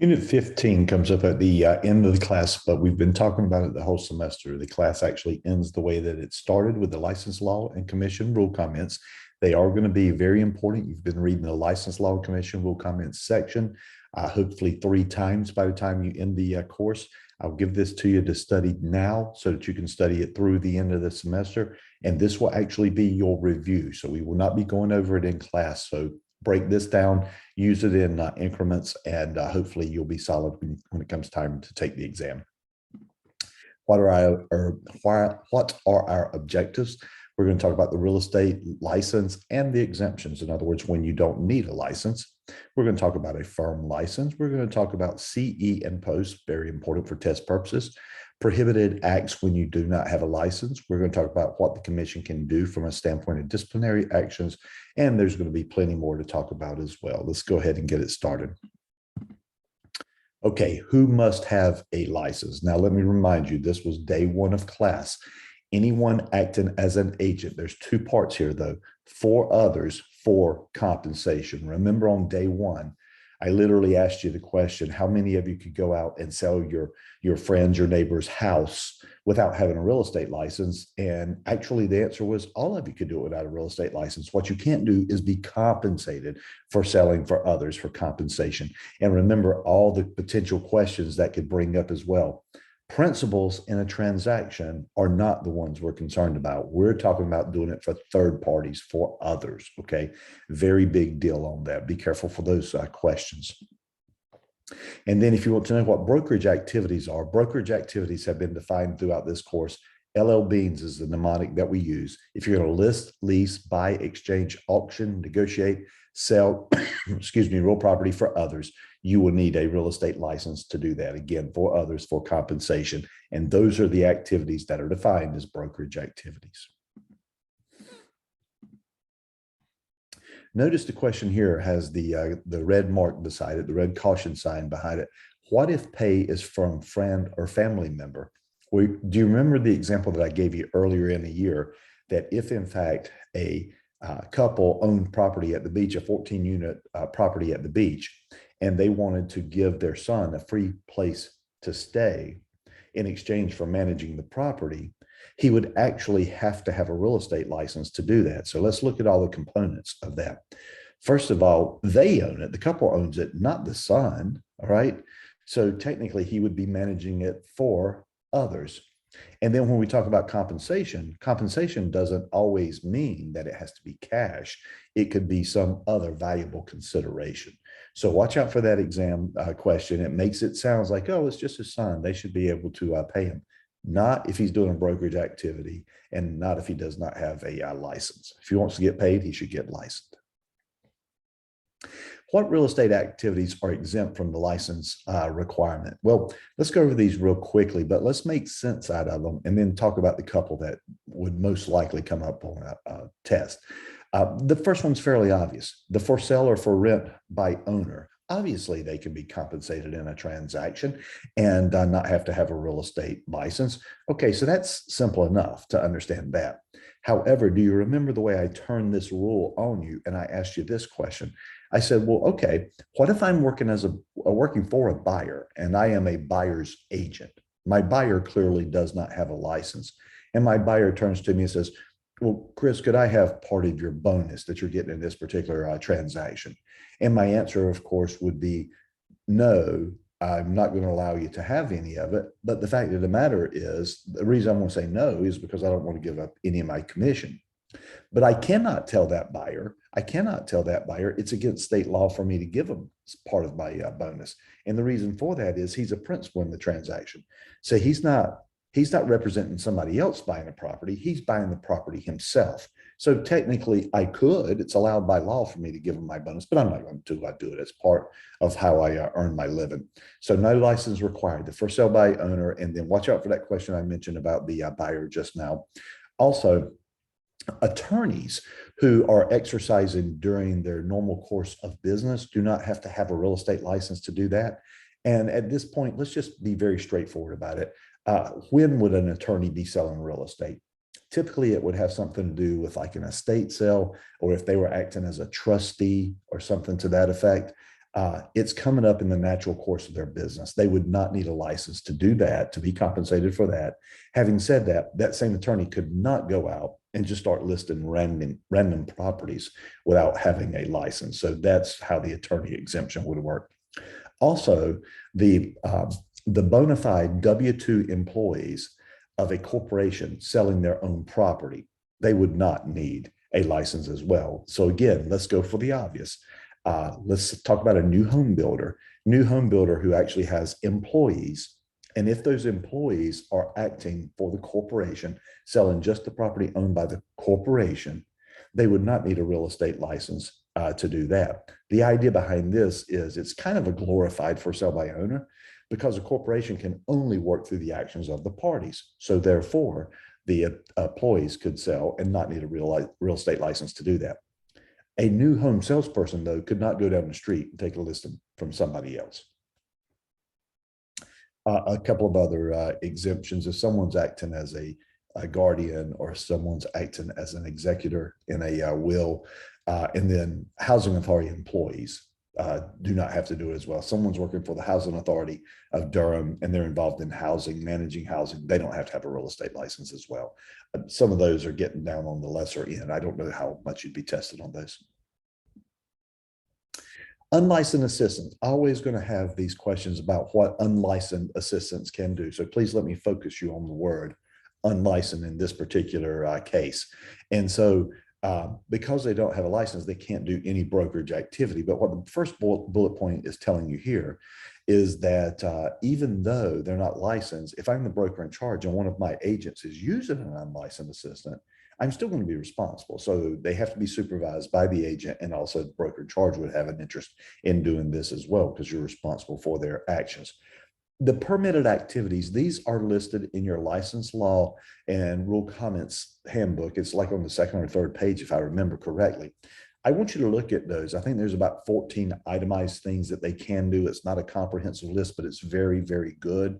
Unit 15 comes up at the end of the class, but we've been talking about it the whole semester. The class actually ends the way that it started with the license law and commission rule comments. They are going to be very important. You've been reading the license law and commission rule comments section, hopefully 3 times by the time you end the course. I'll give this to you to study now so that you can study it through the end of the semester. And this will actually be your review. So we will not be going over it in class. So break this down, use it in increments, and hopefully you'll be solid when it comes time to take the exam. What are our objectives? We're going to talk about the real estate license and the exemptions. In other words, when you don't need a license. We're going to talk about a firm license. We're going to talk about CE and post, very important for test purposes. Prohibited acts when you do not have a license. We're going to talk about what the commission can do from a standpoint of disciplinary actions. And there's going to be plenty more to talk about as well. Let's go ahead and get it started. Okay, who must have a license? Now, let me remind you, this was day one of class. Anyone acting as an agent, there's 2 parts here though, for others for compensation. Remember on day one, I literally asked you the question, how many of you could go out and sell your friend's, your neighbor's house without having a real estate license? And actually the answer was all of you could do it without a real estate license. What you can't do is be compensated for selling for others for compensation. And remember all the potential questions that could bring up as well. Principals in a transaction are not the ones we're concerned about. We're talking about doing it for third parties, for others, okay? Very big deal on that. Be careful for those questions. And then if you want to know what brokerage activities are, brokerage activities have been defined throughout this course. LL Beans is the mnemonic that we use. If you're going to list, lease, buy, exchange, auction, negotiate, sell, excuse me, real property for others, you will need a real estate license to do that. Again, for others, for compensation. And those are the activities that are defined as brokerage activities. Notice the question here has the red mark beside it, the red caution sign behind it. What if pay is from friend or family member? Do you remember the example that I gave you earlier in the year that if in fact a couple owned property at the beach, a 14-unit property at the beach, and they wanted to give their son a free place to stay in exchange for managing the property, he would actually have to have a real estate license to do that. So let's look at all the components of that. First of all, they own it. The couple owns it, not the son, all right? So technically he would be managing it for others. And then when we talk about compensation, compensation doesn't always mean that it has to be cash. It could be some other valuable consideration. So watch out for that exam question. It makes it sound like, oh, it's just his son. They should be able to pay him. Not if he's doing a brokerage activity and not if he does not have a license. If he wants to get paid, he should get licensed. What real estate activities are exempt from the license requirement? Well, let's go over these real quickly, but let's make sense out of them and then talk about the couple that would most likely come up on a test. The first one's fairly obvious. The for sale or for rent by owner. Obviously, they can be compensated in a transaction and not have to have a real estate license. Okay, so that's simple enough to understand that. However, do you remember the way I turned this rule on you and I asked you this question? I said, well, okay, what if I'm working working for a buyer and I am a buyer's agent? My buyer clearly does not have a license. And my buyer turns to me and says, well, Chris, could I have part of your bonus that you're getting in this particular transaction? And my answer, of course, would be no, I'm not going to allow you to have any of it. But the fact of the matter is, the reason I'm going to say no is because I don't want to give up any of my commission. But I cannot tell that buyer, it's against state law for me to give him part of my bonus. And the reason for that is he's a principal in the transaction. So he's not representing somebody else buying a property. He's buying the property himself. So technically I could, it's allowed by law for me to give him my bonus, but I'm not going to do it as part of how I earn my living. So no license required, the for sale by owner. And then watch out for that question I mentioned about the buyer just now. Also, attorneys who are exercising during their normal course of business do not have to have a real estate license to do that. And at this point, let's just be very straightforward about it. When would an attorney be selling real estate? Typically, it would have something to do with like an estate sale, or if they were acting as a trustee or something to that effect. It's coming up in the natural course of their business. They would not need a license to do that, to be compensated for that. Having said that, that same attorney could not go out and just start listing random properties without having a license. So that's how the attorney exemption would work. Also, the bona fide W-2 employees of a corporation selling their own property, they would not need a license as well. So again, let's go for the obvious. Let's talk about a new home builder who actually has employees. And if those employees are acting for the corporation, selling just the property owned by the corporation, they would not need a real estate license to do that. The idea behind this is it's kind of a glorified for sale by owner, because a corporation can only work through the actions of the parties. So therefore, the employees could sell and not need a real estate license to do that. A new home salesperson, though, could not go down the street and take a listing from somebody else. A couple of other exemptions: if someone's acting as a guardian, or someone's acting as an executor in a will, and then housing authority employees do not have to do it as well. Someone's working for the Housing Authority of Durham and they're involved in housing, managing housing, they don't have to have a real estate license as well. Some of those are getting down on the lesser end. I don't know how much you'd be tested on those. Unlicensed assistants, always going to have these questions about what unlicensed assistants can do. So please let me focus you on the word unlicensed in this particular case. And so because they don't have a license, they can't do any brokerage activity. But what the first bullet point is telling you here is that even though they're not licensed, if I'm the broker in charge and one of my agents is using an unlicensed assistant, I'm still going to be responsible. So they have to be supervised by the agent, and also the broker in charge would have an interest in doing this as well, because you're responsible for their actions. The permitted activities, these are listed in your license law and rule comments handbook. It's like on the second or third page, if I remember correctly. I want you to look at those. I think there's about 14 itemized things that they can do. It's not a comprehensive list, but it's very, very good.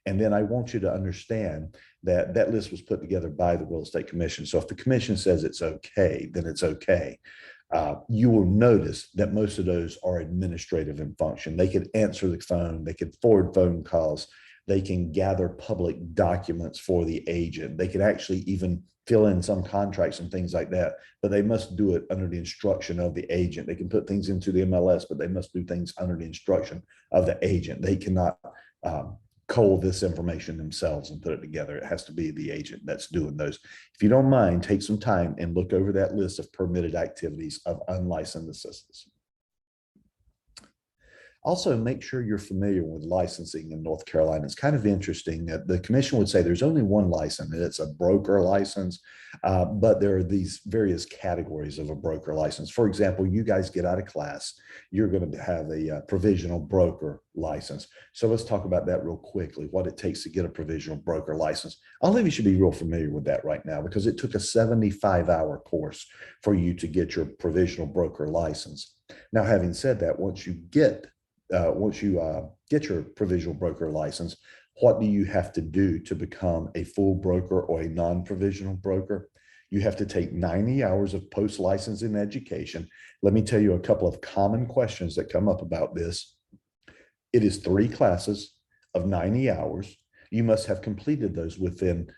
And then I want you to understand that that list was put together by the Real Estate Commission. So if the commission says it's okay, then it's okay. You will notice that most of those are administrative in function. They could answer the phone, they could forward phone calls, they can gather public documents for the agent. They could actually even fill in some contracts and things like that, but they must do it under the instruction of the agent. They can put things into the MLS, but they must do things under the instruction of the agent. They cannot cull this information themselves and put it together. It has to be the agent that's doing those. If you don't mind, take some time and look over that list of permitted activities of unlicensed assistants. Also, make sure you're familiar with licensing in North Carolina. It's kind of interesting that the commission would say there's only one license, and it's a broker license, but there are these various categories of a broker license. For example, you guys get out of class, you're going to have a provisional broker license. So let's talk about that real quickly, what it takes to get a provisional broker license. All of you should be real familiar with that right now, because it took a 75-hour course for you to get your provisional broker license. Now, having said that, once you get your provisional broker license, what do you have to do to become a full broker or a non-provisional broker? You have to take 90 hours of post-licensing education. Let me tell you a couple of common questions that come up about this. It is 3 classes of 90 hours. You must have completed those within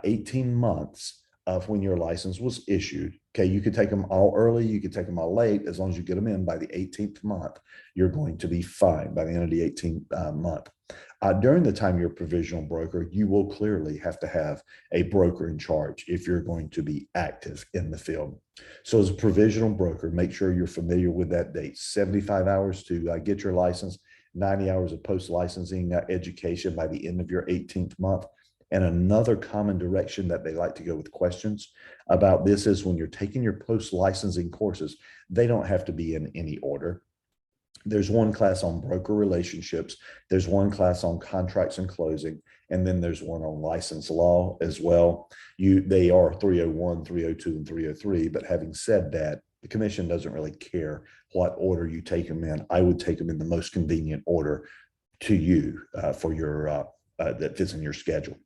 18 months of when your license was issued. Okay, you could take them all early, you could take them all late. As long as you get them in by the 18th month, you're going to be fine by the end of the 18th month. During the time you're a provisional broker, you will clearly have to have a broker in charge if you're going to be active in the field. So as a provisional broker, make sure you're familiar with that date. 75 hours to get your license, 90 hours of post-licensing education by the end of your 18th month. And another common direction that they like to go with questions about this is when you're taking your post-licensing courses, they don't have to be in any order. There's one class on broker relationships. There's one class on contracts and closing. And then there's one on license law as well. They are 301, 302, and 303. But having said that, the commission doesn't really care what order you take them in. I would take them in the most convenient order to you for your that fits in your schedule.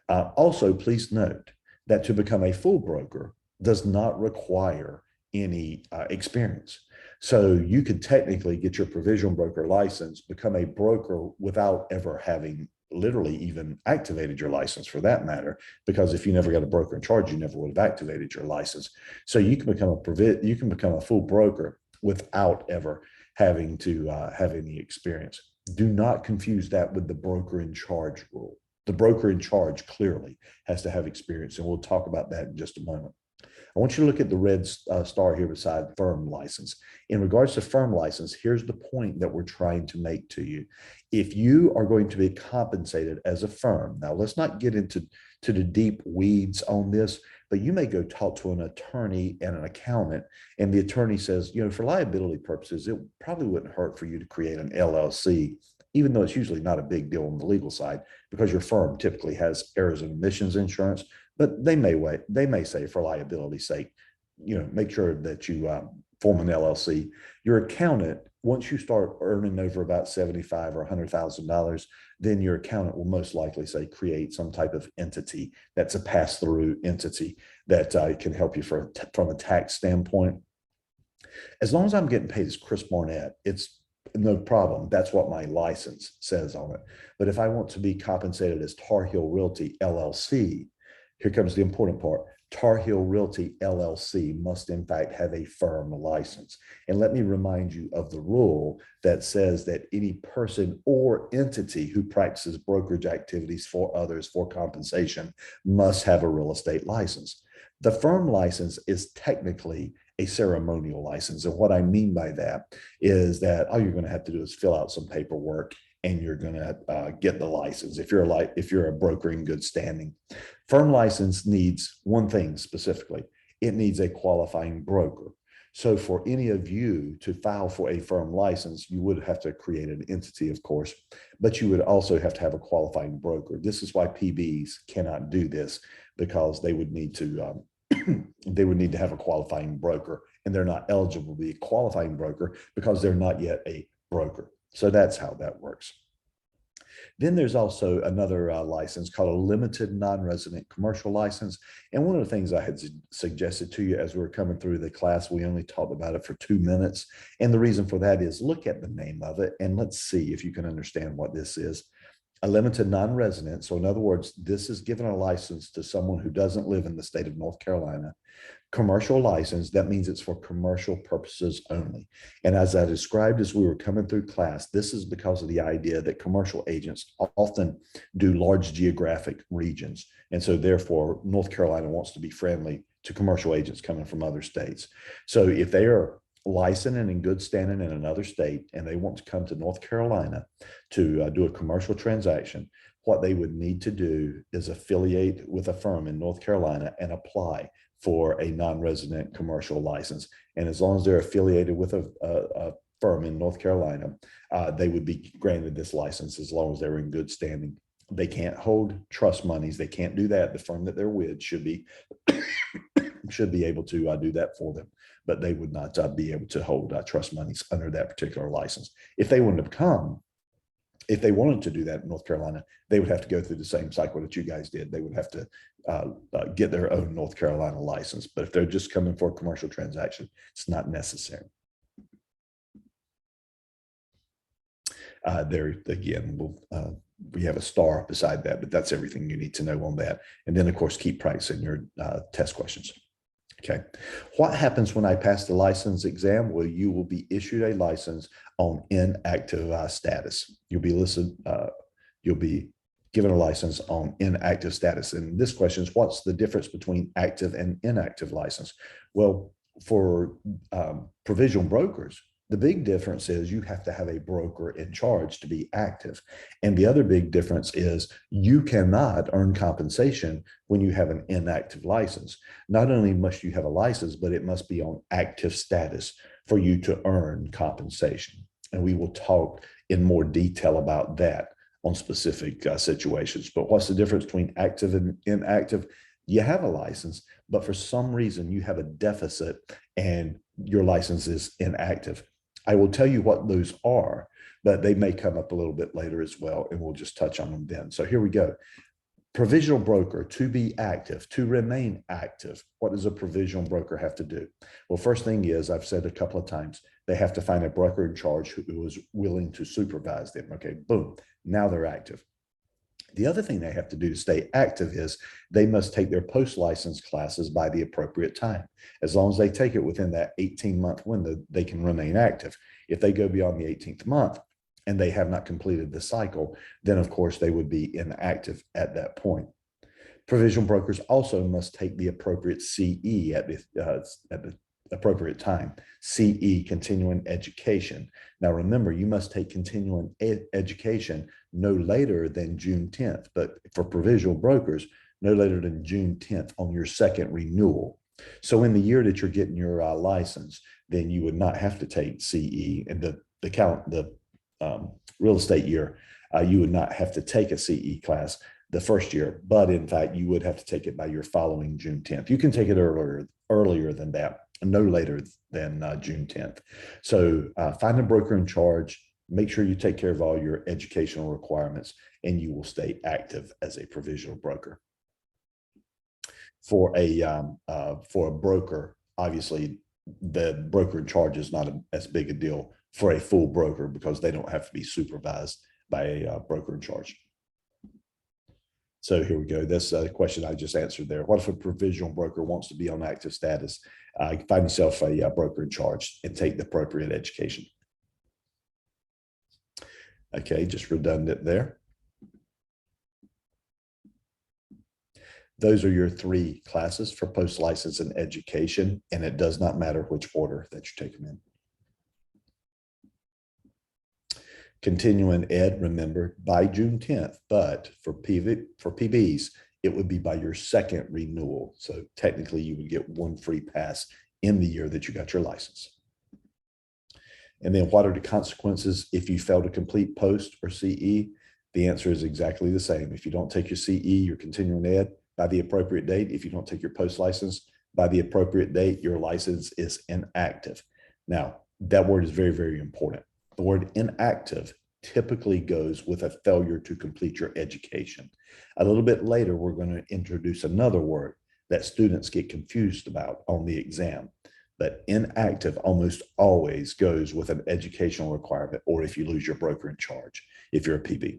Also, please note that to become a full broker does not require any experience. So you could technically get your provisional broker license, become a broker without ever having literally even activated your license for that matter, because if you never got a broker in charge, you never would have activated your license. So you can become a full broker without ever having to have any experience. Do not confuse that with the broker in charge rule. The broker in charge clearly has to have experience, and we'll talk about that in just a moment. I want you to look at the red star here beside firm license. In regards to firm license, here's the point that we're trying to make to you. If you are going to be compensated as a firm, now let's not get into the deep weeds on this, but you may go talk to an attorney and an accountant, and the attorney says, for liability purposes, it probably wouldn't hurt for you to create an LLC, even though it's usually not a big deal on the legal side, because your firm typically has errors and omissions insurance. But they may say for liability's sake, make sure that you form an LLC. Your accountant, once you start earning over about $75,000 or $100,000, then your accountant will most likely say create some type of entity that's a pass-through entity that can help you from a tax standpoint. As long as I'm getting paid as Chris Barnett, it's no problem. That's what my license says on it. But if I want to be compensated as Tar Heel Realty LLC, here comes the important part. Tar Heel Realty LLC must in fact have a firm license. And let me remind you of the rule that says that any person or entity who practices brokerage activities for others for compensation must have a real estate license. The firm license is technically a ceremonial license. And what I mean by that is that all you're going to have to do is fill out some paperwork and you're going to get the license if you're a broker in good standing. Firm license needs one thing specifically. It needs a qualifying broker. So for any of you to file for a firm license, you would have to create an entity, of course, but you would also have to have a qualifying broker. This is why PBs cannot do this, because they would need to have a qualifying broker, and they're not eligible to be a qualifying broker because they're not yet a broker. So that's how that works. Then there's also another license called a limited non-resident commercial license. And one of the things I had suggested to you as we were coming through the class, we only talked about it for 2 minutes. And the reason for that is look at the name of it and let's see if you can understand what this is. A limited non-resident. So in other words, this is given a license to someone who doesn't live in the state of North Carolina. Commercial license, that means it's for commercial purposes only. And as I described as we were coming through class, this is because of the idea that commercial agents often do large geographic regions. And so therefore, North Carolina wants to be friendly to commercial agents coming from other states. So if they are licensed and in good standing in another state and they want to come to North Carolina to do a commercial transaction, what they would need to do is affiliate with a firm in North Carolina and apply for a non-resident commercial license. And as long as they're affiliated with a firm in North Carolina, they would be granted this license as long as they're in good standing. They can't hold trust monies. They can't do that. The firm that they're with should be able to do that for them, but they would not be able to hold trust monies under that particular license. If they wanted to do that in North Carolina, they would have to go through the same cycle that you guys did. They would have to get their own North Carolina license. But if they're just coming for a commercial transaction, it's not necessary. There again, we have a star beside that, but that's everything you need to know on that. And then, of course, keep practicing your test questions. Okay. What happens when I pass the license exam? Well, you will be issued a license on inactive status. You'll be given a license on inactive status. And this question is, what's the difference between active and inactive license? Well, for provisional brokers, the big difference is you have to have a broker in charge to be active. And the other big difference is you cannot earn compensation when you have an inactive license. Not only must you have a license, but it must be on active status for you to earn compensation. And we will talk in more detail about that on specific situations. But what's the difference between active and inactive? You have a license, but for some reason you have a deficit and your license is inactive. I will tell you what those are, but they may come up a little bit later as well, and we'll just touch on them then. So here we go. Provisional broker, to be active, to remain active. What does a provisional broker have to do? Well, first thing is, I've said a couple of times, They have to find a broker in charge who is willing to supervise them. Okay, boom, now they're active. The other thing they have to do to stay active is they must take their post-license classes by the appropriate time. As long as they take it within that 18-month window, they can remain active. If they go beyond the 18th month and they have not completed the cycle, then of course they would be inactive at that point. Provisional brokers also must take the appropriate CE at the appropriate time. CE, continuing education. Now remember, you must take continuing education no later than June 10th, but for provisional brokers, no later than June 10th on your second renewal. So in the year that you're getting your license, then you would not have to take CE. And the real estate year, you would not have to take a CE class the first year, but in fact, you would have to take it by your following June 10th. You can take it earlier than that, no later than June 10th. So find a broker in charge, make sure you take care of all your educational requirements, and you will stay active as a provisional broker. For a broker, obviously, the broker in charge is not as big a deal for a full broker because they don't have to be supervised by a broker in charge. So here we go. This question I just answered there. What if a provisional broker wants to be on active status? Find yourself a broker in charge and take the appropriate education. Okay, just redundant there. Those are your 3 classes for post-license and education, and it does not matter which order that you take them in. Continuing ed, remember, by June 10th, but for PBs, it would be by your second renewal. So technically you would get 1 free pass in the year that you got your license. And then what are the consequences if you fail to complete post or CE? The answer is exactly the same. If you don't take your CE, your continuing ed by the appropriate date, if you don't take your post license by the appropriate date, your license is inactive. Now, that word is very, very important. The word inactive typically goes with a failure to complete your education. A little bit later, we're going to introduce another word that students get confused about on the exam. But inactive almost always goes with an educational requirement, or if you lose your broker in charge, if you're a PB.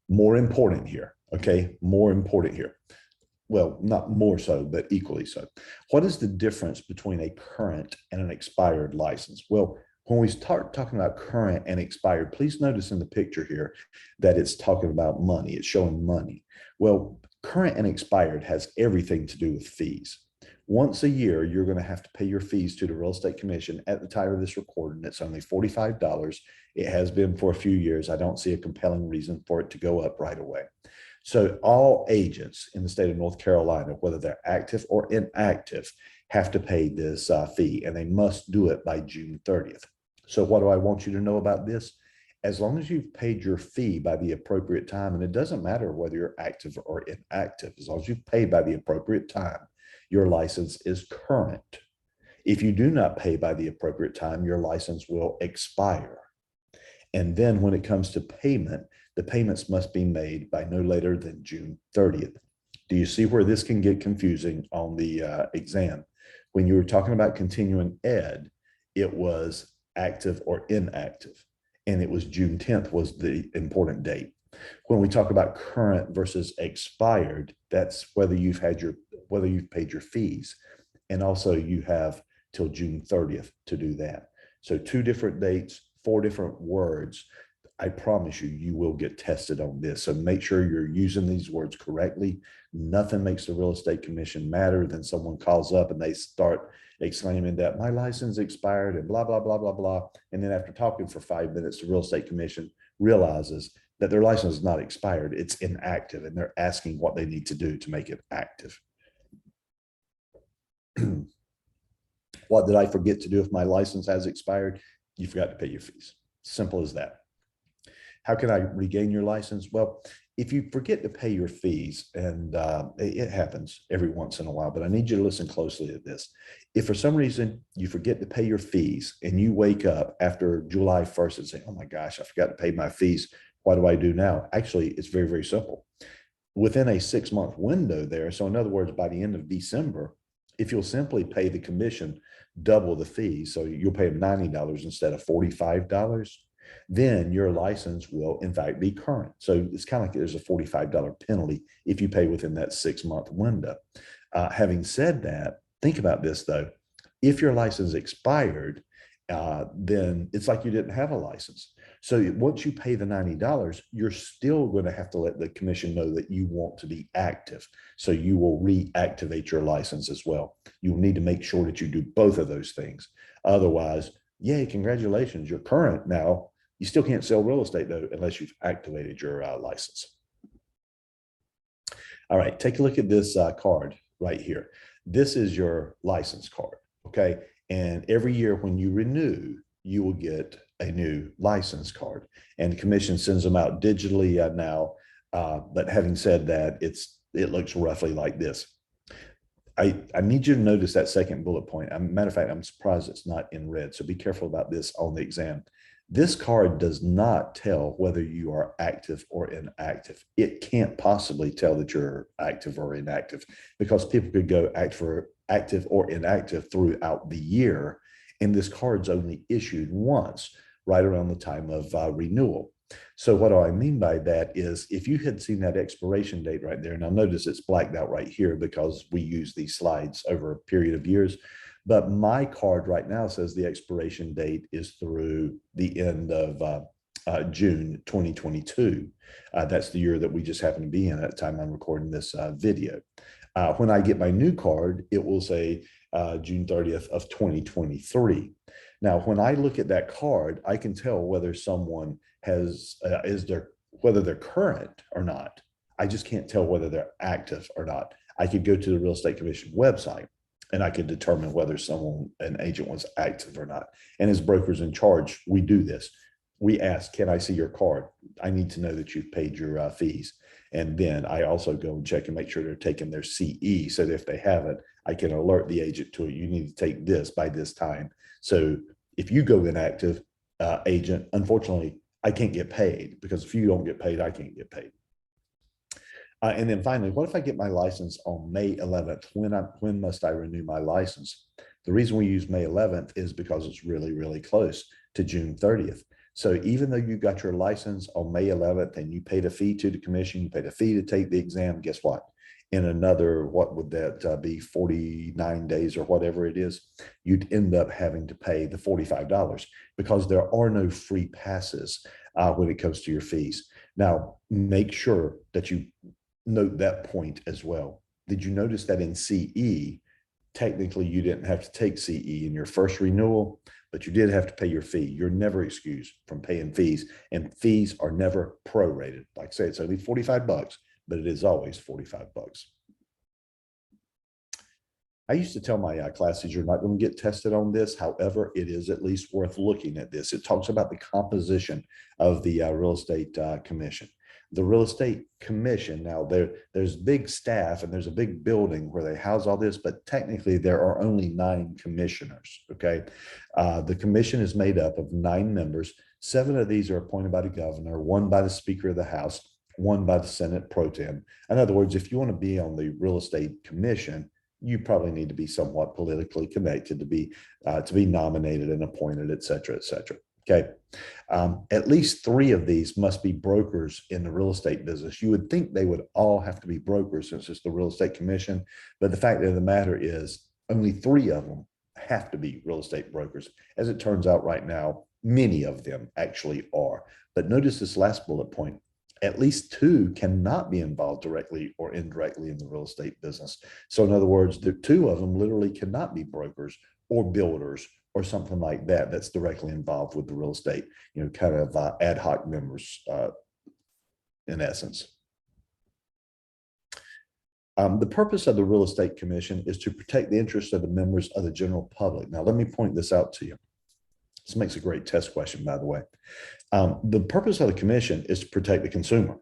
More important here, okay? More important here. Well, not more so, but equally so. What is the difference between a current and an expired license? Well, when we start talking about current and expired, please notice in the picture here that it's talking about money. It's showing money. Well, current and expired has everything to do with fees. Once a year, you're going to have to pay your fees to the Real Estate Commission at the time of this recording. It's only $45. It has been for a few years. I don't see a compelling reason for it to go up right away. So all agents in the state of North Carolina, whether they're active or inactive, have to pay this fee, and they must do it by June 30th. So what do I want you to know about this? As long as you've paid your fee by the appropriate time, and it doesn't matter whether you're active or inactive, as long as you've paid by the appropriate time, your license is current. If you do not pay by the appropriate time, your license will expire. And then when it comes to payment, the payments must be made by no later than June 30th. Do you see where this can get confusing on the exam? When you were talking about continuing ed, it was active or inactive, and it was June 10th was the important date. When we talk about current versus expired, that's whether you've paid your fees, and also you have till June 30th to do that. So 2 different dates, 4 different words. I promise you, you will get tested on this. So make sure you're using these words correctly. Nothing makes the Real Estate Commission madder than someone calls up and they start exclaiming that my license expired and blah, blah, blah, blah, blah. And then after talking for 5 minutes, the Real Estate Commission realizes that their license is not expired, it's inactive, and they're asking what they need to do to make it active. What did I forget to do if my license has expired? You forgot to pay your fees. Simple as that. How can I regain your license? Well, if you forget to pay your fees, and it happens every once in a while, but I need you to listen closely to this. If for some reason you forget to pay your fees and you wake up after July 1st and say, oh my gosh, I forgot to pay my fees, what do I do now? Actually, it's very, very simple. Within a 6-month window there, so in other words, by the end of December, if you'll simply pay the commission double the fee, so you'll pay them $90 instead of $45, then your license will in fact be current. So it's kind of like there's a $45 penalty if you pay within that 6-month window. Having said that, think about this though. If your license expired, then it's like you didn't have a license. So once you pay the $90, you're still going to have to let the commission know that you want to be active. So you will reactivate your license as well. You'll need to make sure that you do both of those things. Otherwise, yay, congratulations, you're current now. You still can't sell real estate though, unless you've activated your license. All right, take a look at this card right here. This is your license card, okay? And every year when you renew, you will get a new license card, and the commission sends them out digitally now. But having said that, it looks roughly like this. I need you to notice that second bullet point. Matter of fact, I'm surprised it's not in red. So be careful about this on the exam. This card does not tell whether you are active or inactive. It can't possibly tell that you're active or inactive, because people could go active or inactive throughout the year. And this card's only issued once, right around the time of renewal. So what do I mean by that is, if you had seen that expiration date right there, now notice it's blacked out right here because we use these slides over a period of years. But my card right now says the expiration date is through the end of June 2022. That's the year that we just happen to be in at the time I'm recording this video. When I get my new card, it will say June 30th of 2023. Now, when I look at that card, I can tell whether someone has whether they're current or not. I just can't tell whether they're active or not. I could go to the Real Estate Commission website and I could determine whether an agent was active or not. And as brokers in charge, we do this. We ask, can I see your card? I need to know that you've paid your fees. And then I also go and check and make sure they're taking their CE, so that if they haven't, I can alert the agent to it. You need to take this by this time. So if you go inactive, agent, unfortunately, I can't get paid, because if you don't get paid, I can't get paid. And then finally, what if I get my license on May 11th? When must I renew my license? The reason we use May 11th is because it's really, really close to June 30th. So even though you got your license on May 11th and you paid a fee to the commission, you paid a fee to take the exam, guess what? In another, what would that be, 49 days or whatever it is, you'd end up having to pay the $45, because there are no free passes when it comes to your fees. Now, make sure that you note that point as well. Did you notice that in CE, technically you didn't have to take CE in your first renewal, but you did have to pay your fee? You're never excused from paying fees, and fees are never prorated. Like I say, it's only $45, but it is always $45. I used to tell my classes, you're not going to get tested on this. However, it is at least worth looking at this. It talks about the composition of the Real Estate Commission. The Real Estate Commission, now there's big staff and there's a big building where they house all this, but technically there are only 9 commissioners, okay? The commission is made up of 9 members. 7 of these are appointed by the governor, 1 by the Speaker of the House, 1 by the Senate Pro Tem. In other words, if you want to be on the Real Estate Commission, you probably need to be somewhat politically connected to be nominated and appointed, et cetera, et cetera. Okay. At least 3 of these must be brokers in the real estate business. You would think they would all have to be brokers since it's the Real Estate Commission, but the fact of the matter is only 3 of them have to be real estate brokers. As it turns out right now, many of them actually are. But notice this last bullet point. At least 2 cannot be involved directly or indirectly in the real estate business. So in other words, the 2 of them literally cannot be brokers or builders or something like that that's directly involved with the real estate, kind of ad hoc members in essence. The purpose of the Real Estate Commission is to protect the interests of the members of the general public. Now, let me point this out to you. This makes a great test question, by the way. The purpose of the commission is to protect the consumer.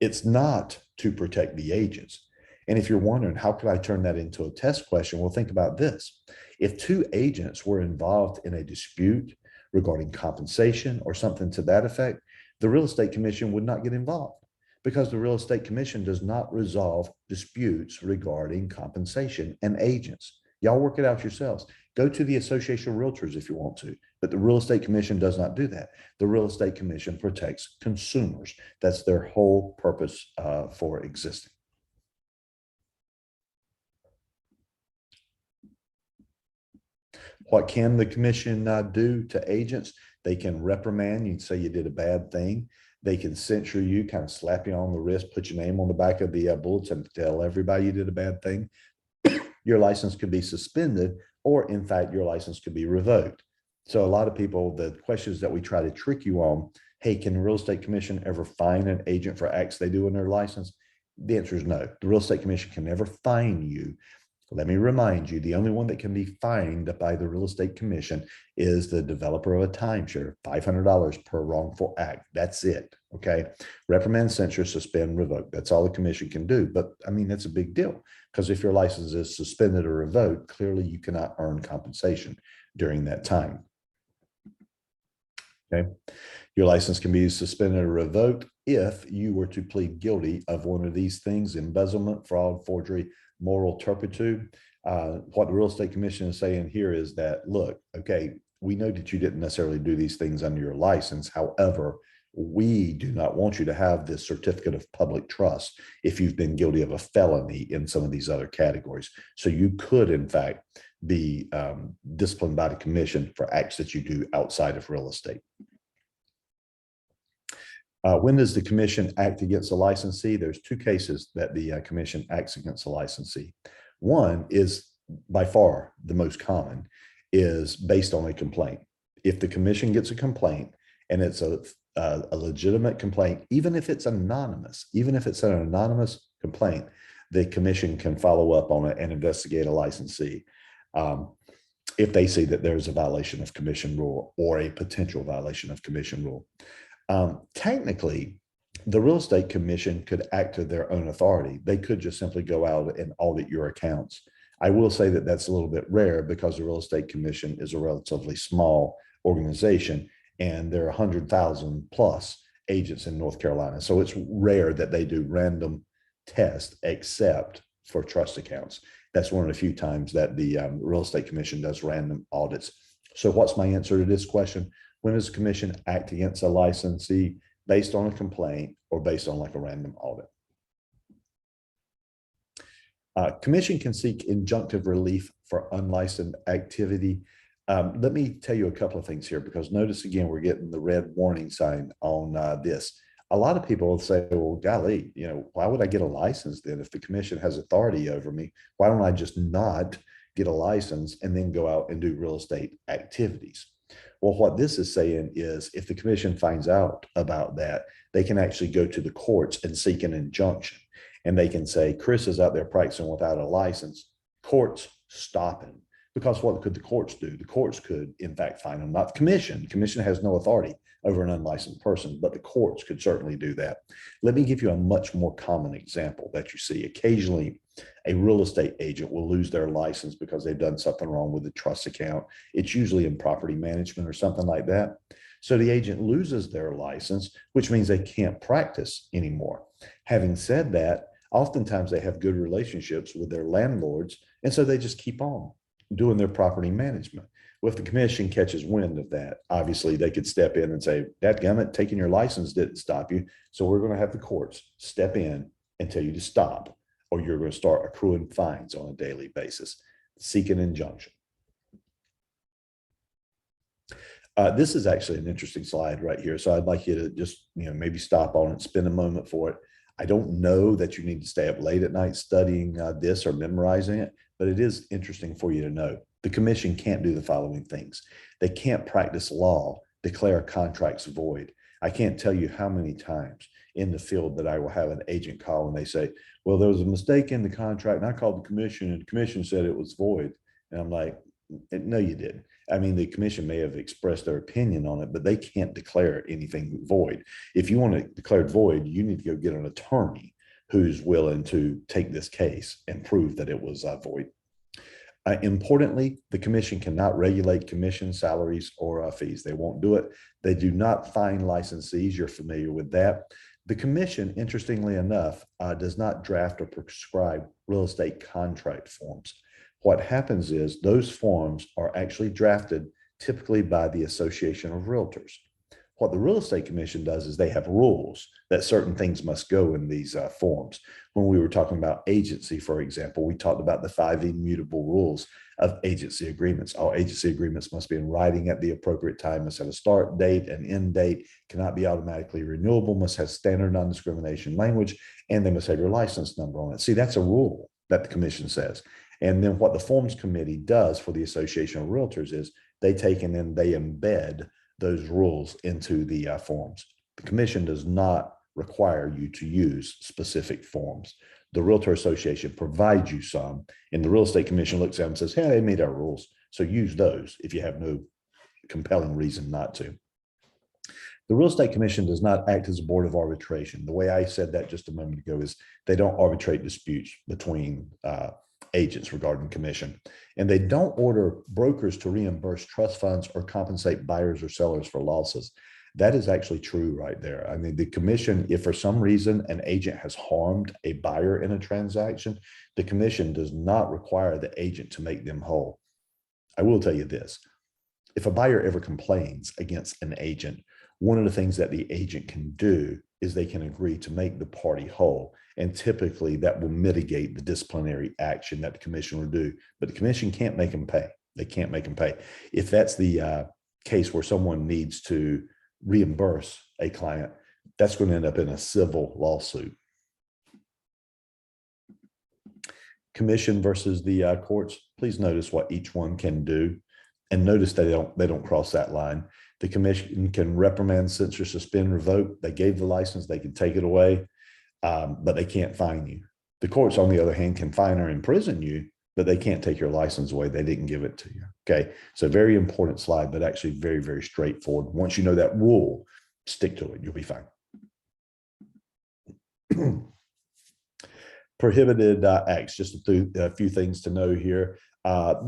It's not to protect the agents. And if you're wondering, how could I turn that into a test question? Well, think about this. If 2 agents were involved in a dispute regarding compensation or something to that effect, the Real Estate Commission would not get involved, because the Real Estate Commission does not resolve disputes regarding compensation and agents. Y'all work it out yourselves. Go to the Association of Realtors if you want to, but the Real Estate Commission does not do that. The Real Estate Commission protects consumers. That's their whole purpose for existing. What can the commission do to agents? They can reprimand you, say you did a bad thing. They can censure you, kind of slap you on the wrist, put your name on the back of the bulletin and tell everybody you did a bad thing. Your license could be suspended, or in fact, your license could be revoked. So a lot of people, the questions that we try to trick you on, hey, can the Real Estate Commission ever fine an agent for acts they do in their license? The answer is no. The Real Estate Commission can never fine you. Let me remind you, the only one that can be fined by the Real Estate Commission is the developer of a timeshare, $500 per wrongful act. That's it, okay? Reprimand, censure, suspend, revoke. That's all the commission can do. But I mean, that's a big deal, because if your license is suspended or revoked, clearly you cannot earn compensation during that time, okay? Your license can be suspended or revoked if you were to plead guilty of one of these things: embezzlement, fraud, forgery, moral turpitude. What the Real Estate Commission is saying here is that, look, okay, we know that you didn't necessarily do these things under your license. However, we do not want you to have this certificate of public trust if you've been guilty of a felony in some of these other categories. So you could, in fact, be disciplined by the commission for acts that you do outside of real estate. When does the commission act against a licensee? There's two cases that the commission acts against a licensee. One is by far the most common, is based on a complaint. If the commission gets a complaint and it's a legitimate complaint, even if it's anonymous, even if it's an anonymous complaint, the commission can follow up on it and investigate a licensee if they see that there's a violation of commission rule or a potential violation of commission rule. Technically, the Real Estate Commission could act to their own authority. They could just simply go out and audit your accounts. I will say that that's a little bit rare, because the Real Estate Commission is a relatively small organization and there are 100,000 plus agents in North Carolina. So it's rare that they do random tests except for trust accounts. That's one of the few times that the Real Estate Commission does random audits. So what's my answer to this question? When does the commission act against a licensee? Based on a complaint or based on like a random audit. Commission can seek injunctive relief for unlicensed activity. Let me tell you a couple of things here, because notice again, we're getting the red warning sign on this. A lot of people will say, well, golly, you know, why would I get a license then if the commission has authority over me? Why don't I just not get a license and then go out and do real estate activities? Well, what this is saying is, if the commission finds out about that, they can actually go to the courts and seek an injunction. And they can say, Chris is out there practicing without a license. Courts, stop him. Because what could the courts do? The courts could, in fact, fine him, not the commission. The commission has no authority over an unlicensed person, but the courts could certainly do that. Let me give you a much more common example that you see. Occasionally, a real estate agent will lose their license because they've done something wrong with the trust account. It's usually in property management or something like that. So the agent loses their license, which means they can't practice anymore. Having said that, oftentimes they have good relationships with their landlords, and so they just keep on doing their property management. Well, if the commission catches wind of that, obviously they could step in and say, dadgummit, taking your license didn't stop you. So we're going to have the courts step in and tell you to stop, or you're going to start accruing fines on a daily basis. Seek an injunction. This is actually an interesting slide right here. So I'd like you to just, maybe stop on it, spend a moment for it. I don't know that you need to stay up late at night studying this or memorizing it, but it is interesting for you to know. The commission can't do the following things. They can't practice law, declare contracts void. I can't tell you how many times in the field that I will have an agent call and they say, well, there was a mistake in the contract and I called the commission and the commission said it was void. And I'm like, no, you didn't. I mean, the commission may have expressed their opinion on it, but they can't declare anything void. If you want to declare it void, you need to go get an attorney who's willing to take this case and prove that it was void. Importantly, the commission cannot regulate commission salaries or fees. They won't do it. They do not fine licensees. You're familiar with that. The commission, interestingly enough, does not draft or prescribe real estate contract forms. What happens is those forms are actually drafted typically by the Association of Realtors. What the Real Estate Commission does is they have rules that certain things must go in these forms. When we were talking about agency, for example, we talked about the 5 immutable rules of agency agreements. All agency agreements must be in writing at the appropriate time, must have a start date and end date, cannot be automatically renewable, must have standard non-discrimination language, and they must have your license number on it. See, that's a rule that the commission says. And then what the Forms Committee does for the Association of Realtors is they take and then they embed those rules into the forms. The commission does not require you to use specific forms. The Realtor Association provides you some, and the Real Estate Commission looks at them and says, hey, they made our rules, so use those if you have no compelling reason not to. The Real Estate Commission does not act as a board of arbitration. The way I said that just a moment ago is they don't arbitrate disputes between agents regarding commission. And they don't order brokers to reimburse trust funds or compensate buyers or sellers for losses. That is actually true right there. I mean, the commission, if for some reason an agent has harmed a buyer in a transaction, the commission does not require the agent to make them whole. I will tell you this. If a buyer ever complains against an agent, one of the things that the agent can do is they can agree to make the party whole. And typically that will mitigate the disciplinary action that the commission will do. But the commission can't make them pay. They can't make them pay. If that's the case where someone needs to reimburse a client, that's going to end up in a civil lawsuit. Commission versus the courts. Please notice what each one can do. And notice they don't cross that line. The commission can reprimand, censure, suspend, revoke. They gave the license, they can take it away, but they can't fine you. The courts, on the other hand, can fine or imprison you, but they can't take your license away. They didn't give it to you. Okay, so very important slide, but actually very, very straightforward. Once you know that rule, stick to it. You'll be fine. Prohibited acts, just a few things to know here.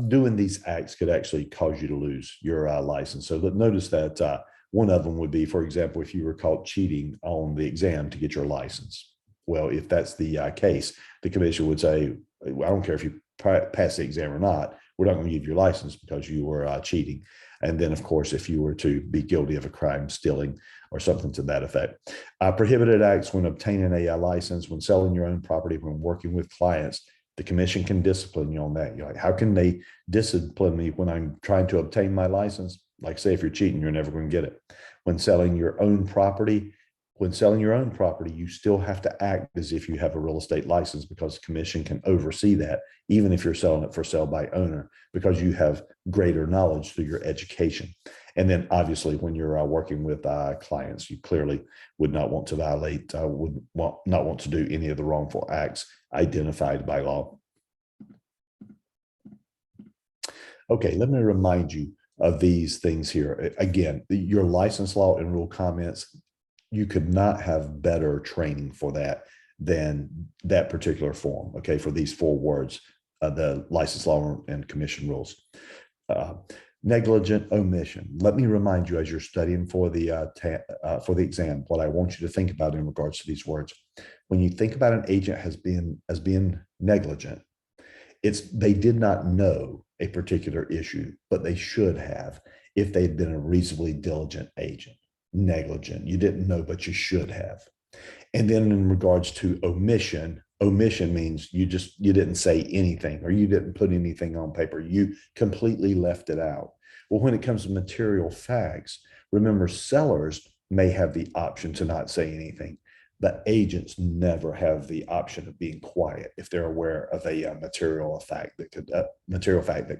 Doing these acts could actually cause you to lose your license. So notice that one of them would be, for example, if you were caught cheating on the exam to get your license. Well, if that's the case, the commission would say, I don't care if you pass the exam or not, we're not going to give you your license because you were cheating. And then, of course, if you were to be guilty of a crime, stealing, or something to that effect. Prohibited acts when obtaining a license, when selling your own property, when working with clients, the commission can discipline you on that. You're like, how can they discipline me when I'm trying to obtain my license? Like, say, if you're cheating, you're never going to get it. When selling your own property, you still have to act as if you have a real estate license, because the commission can oversee that, even if you're selling it for sale by owner, because you have greater knowledge through your education. And then obviously when you're working with clients, you clearly would not want to violate, not want to do any of the wrongful acts identified by law. Okay, let me remind you of these things here. Again, your license law and rule comments, you could not have better training for that than that particular form, okay, for these 4 words, the license law and commission rules. Negligent omission. Let me remind you, as you're studying for the exam, what I want you to think about in regards to these words. When you think about an agent as being negligent, they did not know a particular issue, but they should have if they'd been a reasonably diligent agent. Negligent, you didn't know, but you should have. And then in regards to omission means you didn't say anything, or you didn't put anything on paper. You completely left it out. Well, when it comes to material facts, remember, sellers may have the option to not say anything, but agents never have the option of being quiet if they're aware of a material fact that could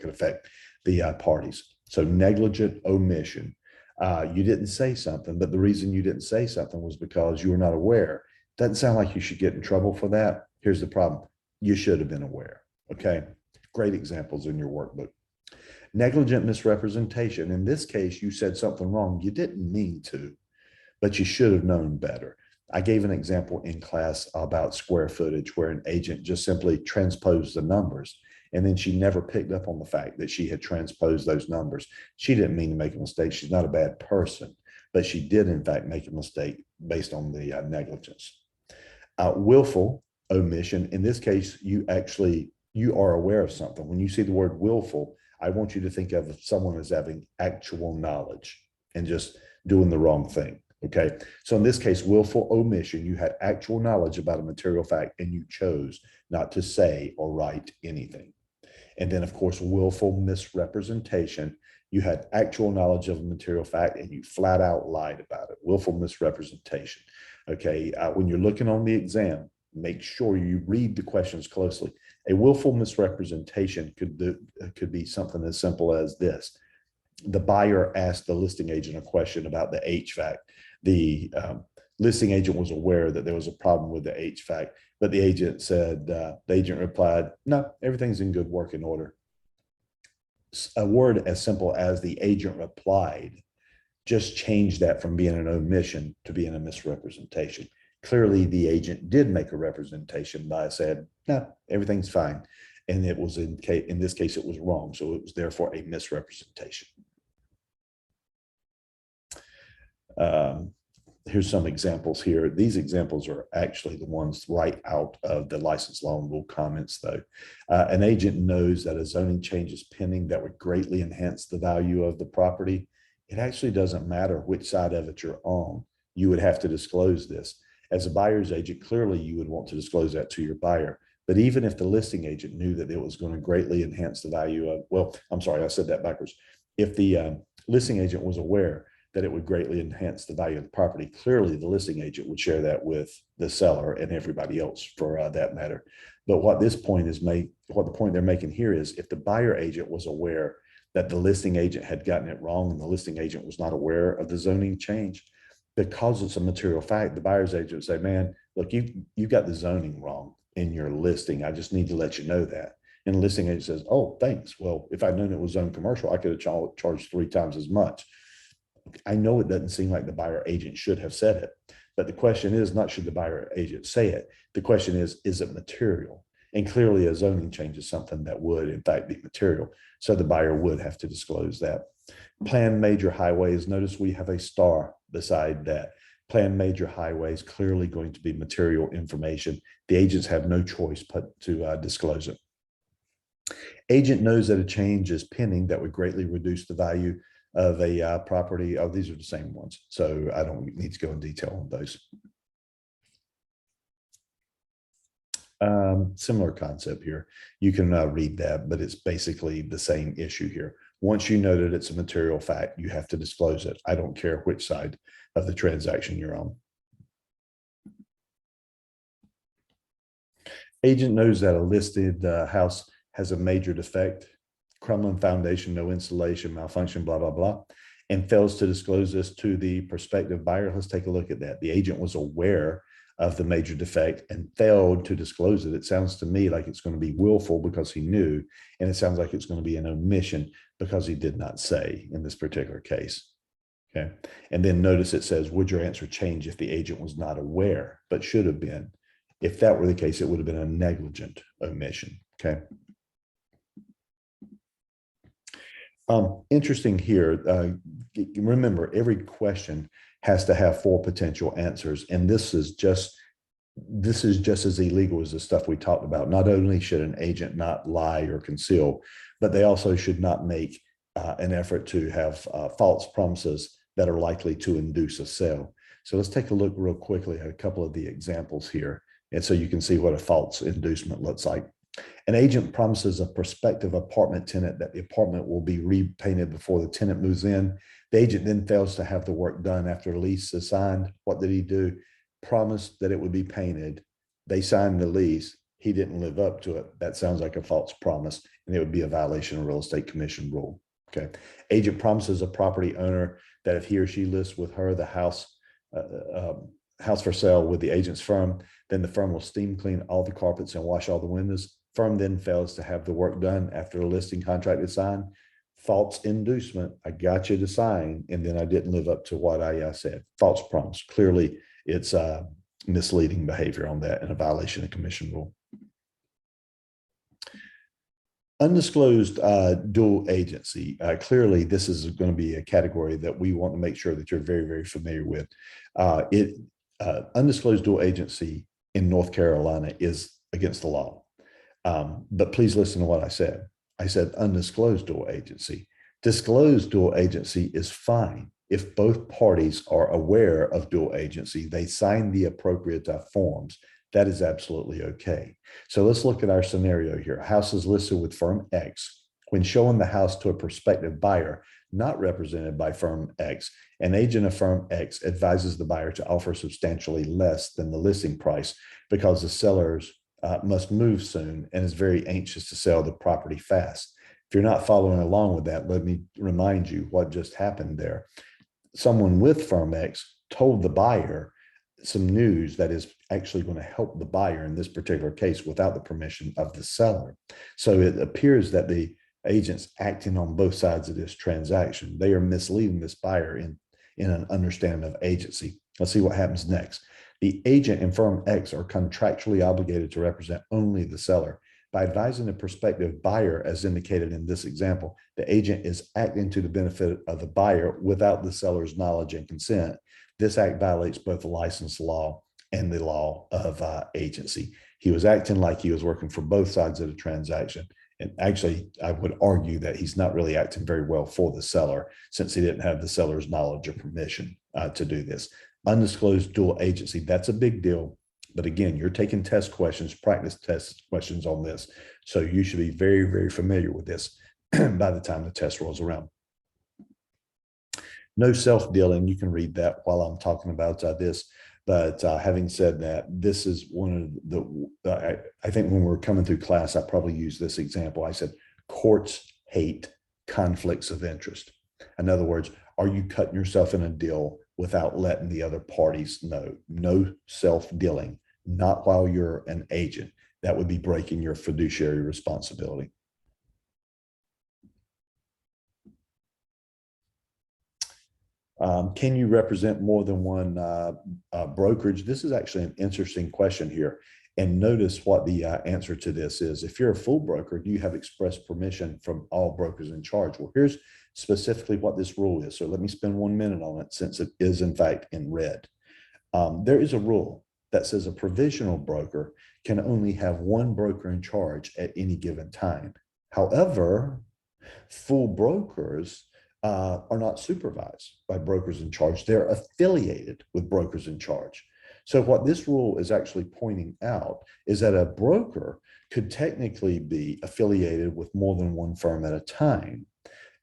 affect the parties. So negligent omission. You didn't say something, but the reason you didn't say something was because you were not aware. Doesn't sound like you should get in trouble for that. Here's the problem. You should have been aware. Okay. Great examples in your workbook. Negligent misrepresentation. In this case, you said something wrong. You didn't mean to, but you should have known better. I gave an example in class about square footage where an agent just simply transposed the numbers, and then she never picked up on the fact that she had transposed those numbers. She didn't mean to make a mistake. She's not a bad person, but she did in fact make a mistake based on the negligence. Willful omission. In this case, you actually you are aware of something. When you see the word willful, I want you to think of someone as having actual knowledge and just doing the wrong thing. Okay. So in this case, willful omission, you had actual knowledge about a material fact and you chose not to say or write anything. And then, of course, willful misrepresentation. You had actual knowledge of a material fact and you flat out lied about it. Willful misrepresentation. Okay. When you're looking on the exam, make sure you read the questions closely. A willful misrepresentation could be something as simple as this. The buyer asked the listing agent a question about the HVAC. The listing agent was aware that there was a problem with the HVAC, but the agent said, the agent replied, no, everything's in good working order. A word as simple as the agent replied just changed that from being an omission to being a misrepresentation. Clearly, the agent did make a representation by said, no, everything's fine. And it was in this case, it was wrong. So it was therefore a misrepresentation. Here's some examples here. These examples are actually the ones right out of the license law and rule comments, though. An agent knows that a zoning change is pending that would greatly enhance the value of the property. It actually doesn't matter which side of it you're on. You would have to disclose this. As a buyer's agent, clearly you would want to disclose that to your buyer. But even if the listing agent knew that it was going to greatly enhance the value of, well, I'm sorry, I said that backwards. If the listing agent was aware that it would greatly enhance the value of the property, clearly the listing agent would share that with the seller and everybody else for that matter. But what the point they're making here is if the buyer agent was aware that the listing agent had gotten it wrong and the listing agent was not aware of the zoning change, because it's a material fact, the buyer's agent would say, man, look, you got the zoning wrong in your listing. I just need to let you know that. And the listing agent says, oh, thanks. Well, if I'd known it was zoned commercial, I could have charged 3 times as much. I know it doesn't seem like the buyer agent should have said it, but the question is not should the buyer agent say it. The question is it material? And clearly a zoning change is something that would in fact be material. So the buyer would have to disclose that. Planned major highways, notice we have a star beside that. Planned major highways, clearly going to be material information. The agents have no choice but to disclose it. Agent knows that a change is pending that would greatly reduce the value of a property. Oh, these are the same ones. So I don't need to go in detail on those. Similar concept here. You can read that, but it's basically the same issue here. Once you know that it's a material fact, you have to disclose it. I don't care which side of the transaction you're on. Agent knows that a listed house has a major defect, crumbling foundation, no insulation, malfunction, blah, blah, blah, and fails to disclose this to the prospective buyer. Let's take a look at that. The agent was aware of the major defect and failed to disclose it. It sounds to me like it's going to be willful because he knew, and it sounds like it's going to be an omission because he did not say in this particular case. Okay. And then notice it says, would your answer change if the agent was not aware, but should have been? If that were the case, it would have been a negligent omission. Okay. Interesting here. Remember, every question has to have 4 potential answers, and this is just as illegal as the stuff we talked about. Not only should an agent not lie or conceal, but they also should not make an effort to have false promises that are likely to induce a sale. So let's take a look real quickly at a couple of the examples here, and so you can see what a false inducement looks like. An agent promises a prospective apartment tenant that the apartment will be repainted before the tenant moves in. The agent then fails to have the work done after the lease is signed. What did he do? Promised that it would be painted. They signed the lease. He didn't live up to it. That sounds like a false promise, and it would be a violation of real estate commission rule. Okay. Agent promises a property owner that if he or she lists with her the house for sale with the agent's firm, then the firm will steam clean all the carpets and wash all the windows. Firm then fails to have the work done after the listing contract is signed. False inducement. I got you to sign, and then I didn't live up to what I said. False promise. Clearly, it's misleading behavior on that and a violation of commission rule. Undisclosed dual agency. Clearly, this is going to be a category that we want to make sure that you're very, very familiar with. Undisclosed dual agency in North Carolina is against the law. But please listen to what I said. I said undisclosed dual agency. Disclosed dual agency is fine. If both parties are aware of dual agency, they sign the appropriate forms, that is absolutely okay. So let's look at our scenario here. House is listed with firm X. When showing the house to a prospective buyer, not represented by firm X, an agent of firm X advises the buyer to offer substantially less than the listing price because the sellers must move soon and is very anxious to sell the property fast. If you're not following along with that, let me remind you what just happened there. Someone with firm X told the buyer some news that is actually going to help the buyer in this particular case without the permission of the seller. So it appears that the agents acting on both sides of this transaction, they are misleading this buyer in an understanding of agency. Let's see what happens next. The agent and firm X are contractually obligated to represent only the seller. By advising the prospective buyer, as indicated in this example, the agent is acting to the benefit of the buyer without the seller's knowledge and consent. This act violates both the license law and the law of agency. He was acting like he was working for both sides of the transaction. And actually, I would argue that he's not really acting very well for the seller since he didn't have the seller's knowledge or permission to do this. Undisclosed dual agency, that's a big deal. But again, you're taking test questions, practice test questions on this. So you should be very, very familiar with this by the time the test rolls around. No self-dealing, you can read that while I'm talking about this. But having said that, this is one of the, I think when we're coming through class, I probably used this example. I said, courts hate conflicts of interest. In other words, are you cutting yourself in a deal without letting the other parties know? No self-dealing, not while you're an agent. That would be breaking your fiduciary responsibility. Can you represent more than one brokerage? This is actually an interesting question here. And notice what the answer to this is. If you're a full broker, do you have express permission from all brokers in charge? Well, here's specifically what this rule is. So let me spend 1 minute on it since it is in fact in red. There is a rule that says a provisional broker can only have one broker in charge at any given time. However, full brokers are not supervised by brokers in charge. They're affiliated with brokers in charge. So what this rule is actually pointing out is that a broker could technically be affiliated with more than one firm at a time.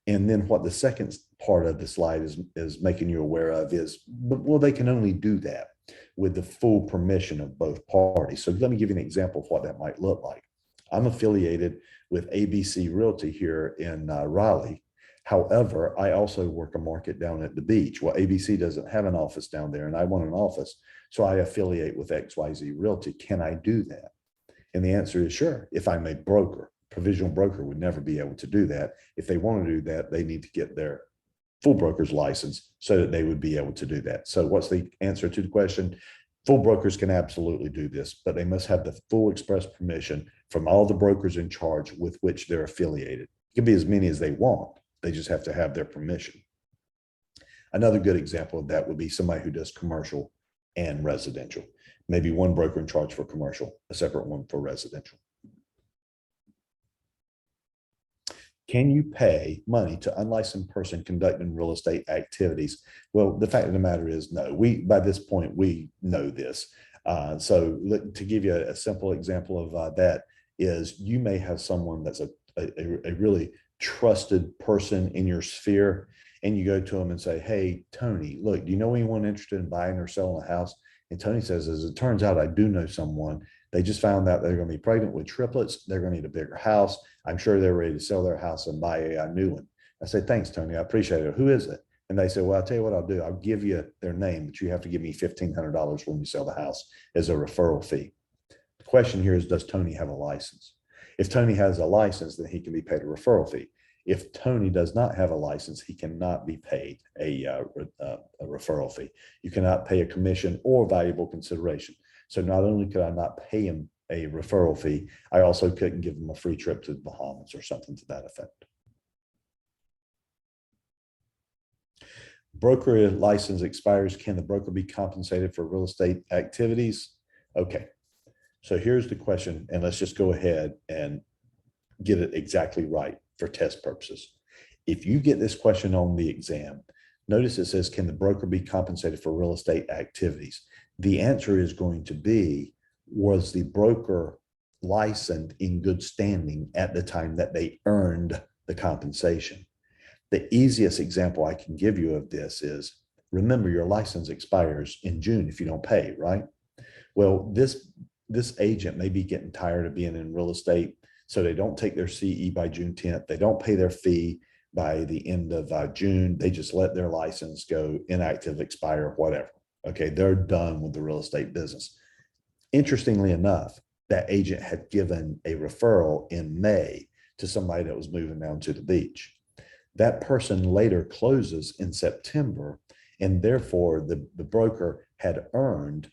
And then what the second part of the slide is making you aware of is, well, they can only do that with the full permission of both parties. So let me give you an example of what that might look like. I'm affiliated with ABC Realty here in Raleigh. However, I also work a market down at the beach. Well, ABC doesn't have an office down there and I want an office. So I affiliate with XYZ Realty. Can I do that? And the answer is sure. If I'm a broker, provisional broker would never be able to do that. If they want to do that, they need to get their full broker's license so that they would be able to do that. So what's the answer to the question? Full brokers can absolutely do this, but they must have the full express permission from all the brokers in charge with which they're affiliated. It can be as many as they want. They just have to have their permission. Another good example of that would be somebody who does commercial and residential. Maybe one broker in charge for commercial, a separate one for residential. Can you pay money to unlicensed person conducting real estate activities? Well, the fact of the matter is no. By this point, we know this. So to give you a simple example of that is you may have someone that's a really trusted person in your sphere, and you go to them and say, hey, Tony, look, do you know anyone interested in buying or selling a house? And Tony says, as it turns out, I do know someone. They just found out they're going to be pregnant with triplets. They're going to need a bigger house. I'm sure they're ready to sell their house and buy a new one. I say, thanks, Tony. I appreciate it. Who is it? And they say, well, I'll tell you what I'll do. I'll give you their name, but you have to give me $1,500 when you sell the house as a referral fee. The question here is, does Tony have a license? If Tony has a license, then he can be paid a referral fee. If Tony does not have a license, he cannot be paid a referral fee. You cannot pay a commission or valuable consideration. So not only could I not pay him a referral fee, I also couldn't give him a free trip to the Bahamas or something to that effect. Broker license expires. Can the broker be compensated for real estate activities? Okay. So here's the question, and let's just go ahead and get it exactly right for test purposes. If you get this question on the exam, notice it says, can the broker be compensated for real estate activities? The answer is going to be, was the broker licensed in good standing at the time that they earned the compensation? The easiest example I can give you of this is, remember, your license expires in June if you don't pay, right? Well, this agent may be getting tired of being in real estate, so they don't take their CE by June 10th. They don't pay their fee by the end of June. They just let their license go inactive, expire, whatever. Okay, they're done with the real estate business. Interestingly enough, that agent had given a referral in May to somebody that was moving down to the beach. That person later closes in September, and therefore the broker had earned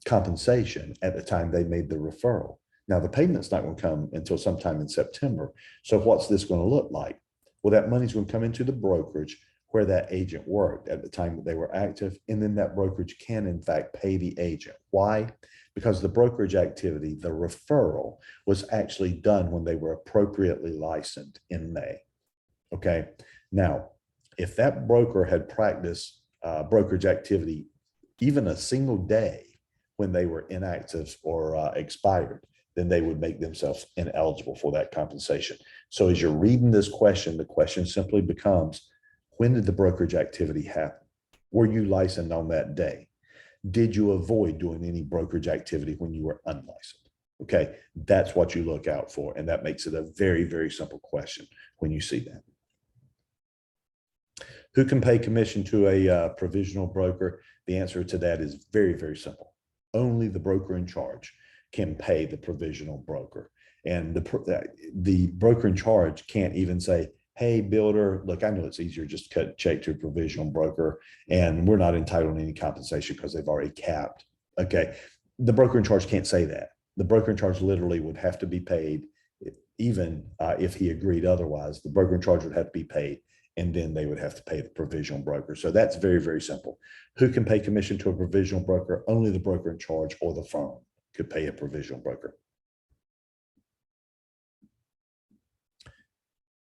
compensation at the time they made the referral. Now, the payment's not going to come until sometime in September. So what's this going to look like? Well, that money's going to come into the brokerage where that agent worked at the time that they were active. And then that brokerage can, in fact, pay the agent. Why? Because the brokerage activity, the referral, was actually done when they were appropriately licensed in May. Okay. Now, if that broker had practiced brokerage activity even a single day when they were inactive or expired, then they would make themselves ineligible for that compensation. So as you're reading this question, the question simply becomes, when did the brokerage activity happen? Were you licensed on that day? Did you avoid doing any brokerage activity when you were unlicensed? Okay, that's what you look out for. And that makes it a very, very simple question when you see that. Who can pay commission to a provisional broker? The answer to that is very, very simple. Only the broker in charge can pay the provisional broker. And the broker in charge can't even say, hey, builder, look, I know it's easier just to cut a check to a provisional broker, and we're not entitled to any compensation because they've already capped. Okay. The broker in charge can't say that. The broker in charge literally would have to be paid, even if he agreed otherwise. The broker in charge would have to be paid, and then they would have to pay the provisional broker. So that's very, very simple. Who can pay commission to a provisional broker? Only the broker in charge or the firm could pay a provisional broker.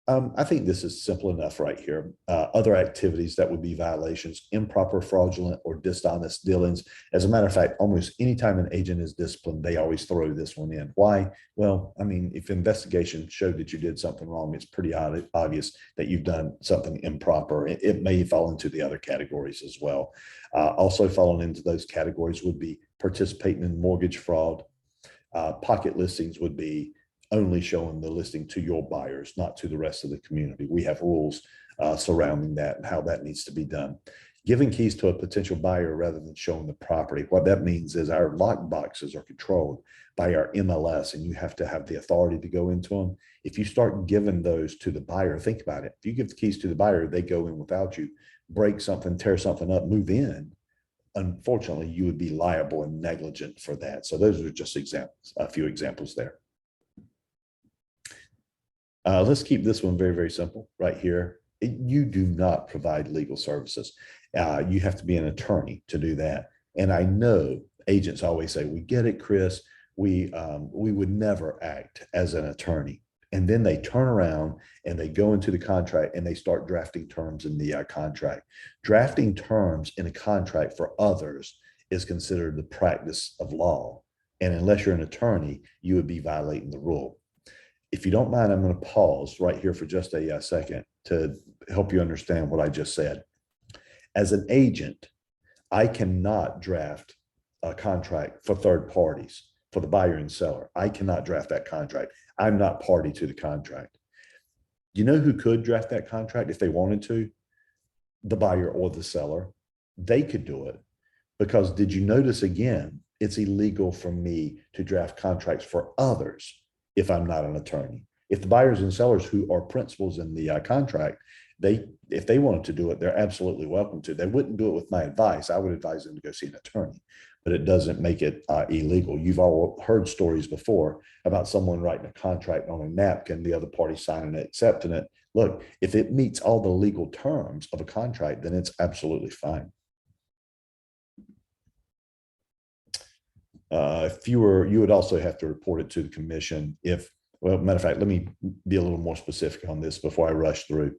I think this is simple enough right here. Other activities that would be violations: improper, fraudulent, or dishonest dealings. As a matter of fact, almost anytime an agent is disciplined, they always throw this one in. Why? Well, I mean, if investigation showed that you did something wrong, it's pretty obvious that you've done something improper. It may fall into the other categories as well. Also falling into those categories would be participating in mortgage fraud. Pocket listings would be only showing the listing to your buyers, not to the rest of the community. We have rules surrounding that and how that needs to be done. Giving keys to a potential buyer rather than showing the property. What that means is our lock boxes are controlled by our MLS, and you have to have the authority to go into them. If you start giving those to the buyer, think about it. If you give the keys to the buyer, they go in without you, break something, tear something up, move in. Unfortunately, you would be liable and negligent for that. So those are just examples, a few examples there. Let's keep this one very, very simple right here. You do not provide legal services. You have to be an attorney to do that. And I know agents always say, we get it, Chris. We would never act as an attorney. And then they turn around and they go into the contract and they start drafting terms in the contract. Drafting terms in a contract for others is considered the practice of law. And unless you're an attorney, you would be violating the rule. If you don't mind, I'm going to pause right here for just a second to help you understand what I just said. As an agent, I cannot draft a contract for third parties, for the buyer and seller. I cannot draft that contract. I'm not party to the contract. You know who could draft that contract if they wanted to? The buyer or the seller. They could do it, because did you notice again, it's illegal for me to draft contracts for others if I'm not an attorney. If the buyers and sellers who are principals in the contract, if they wanted to do it, they're absolutely welcome to. They wouldn't do it with my advice. I would advise them to go see an attorney, but it doesn't make it illegal. You've all heard stories before about someone writing a contract on a napkin, the other party signing it, accepting it. Look, if it meets all the legal terms of a contract, then it's absolutely fine. If you were, you would also have to report it to the commission if, well, matter of fact, let me be a little more specific on this before I rush through.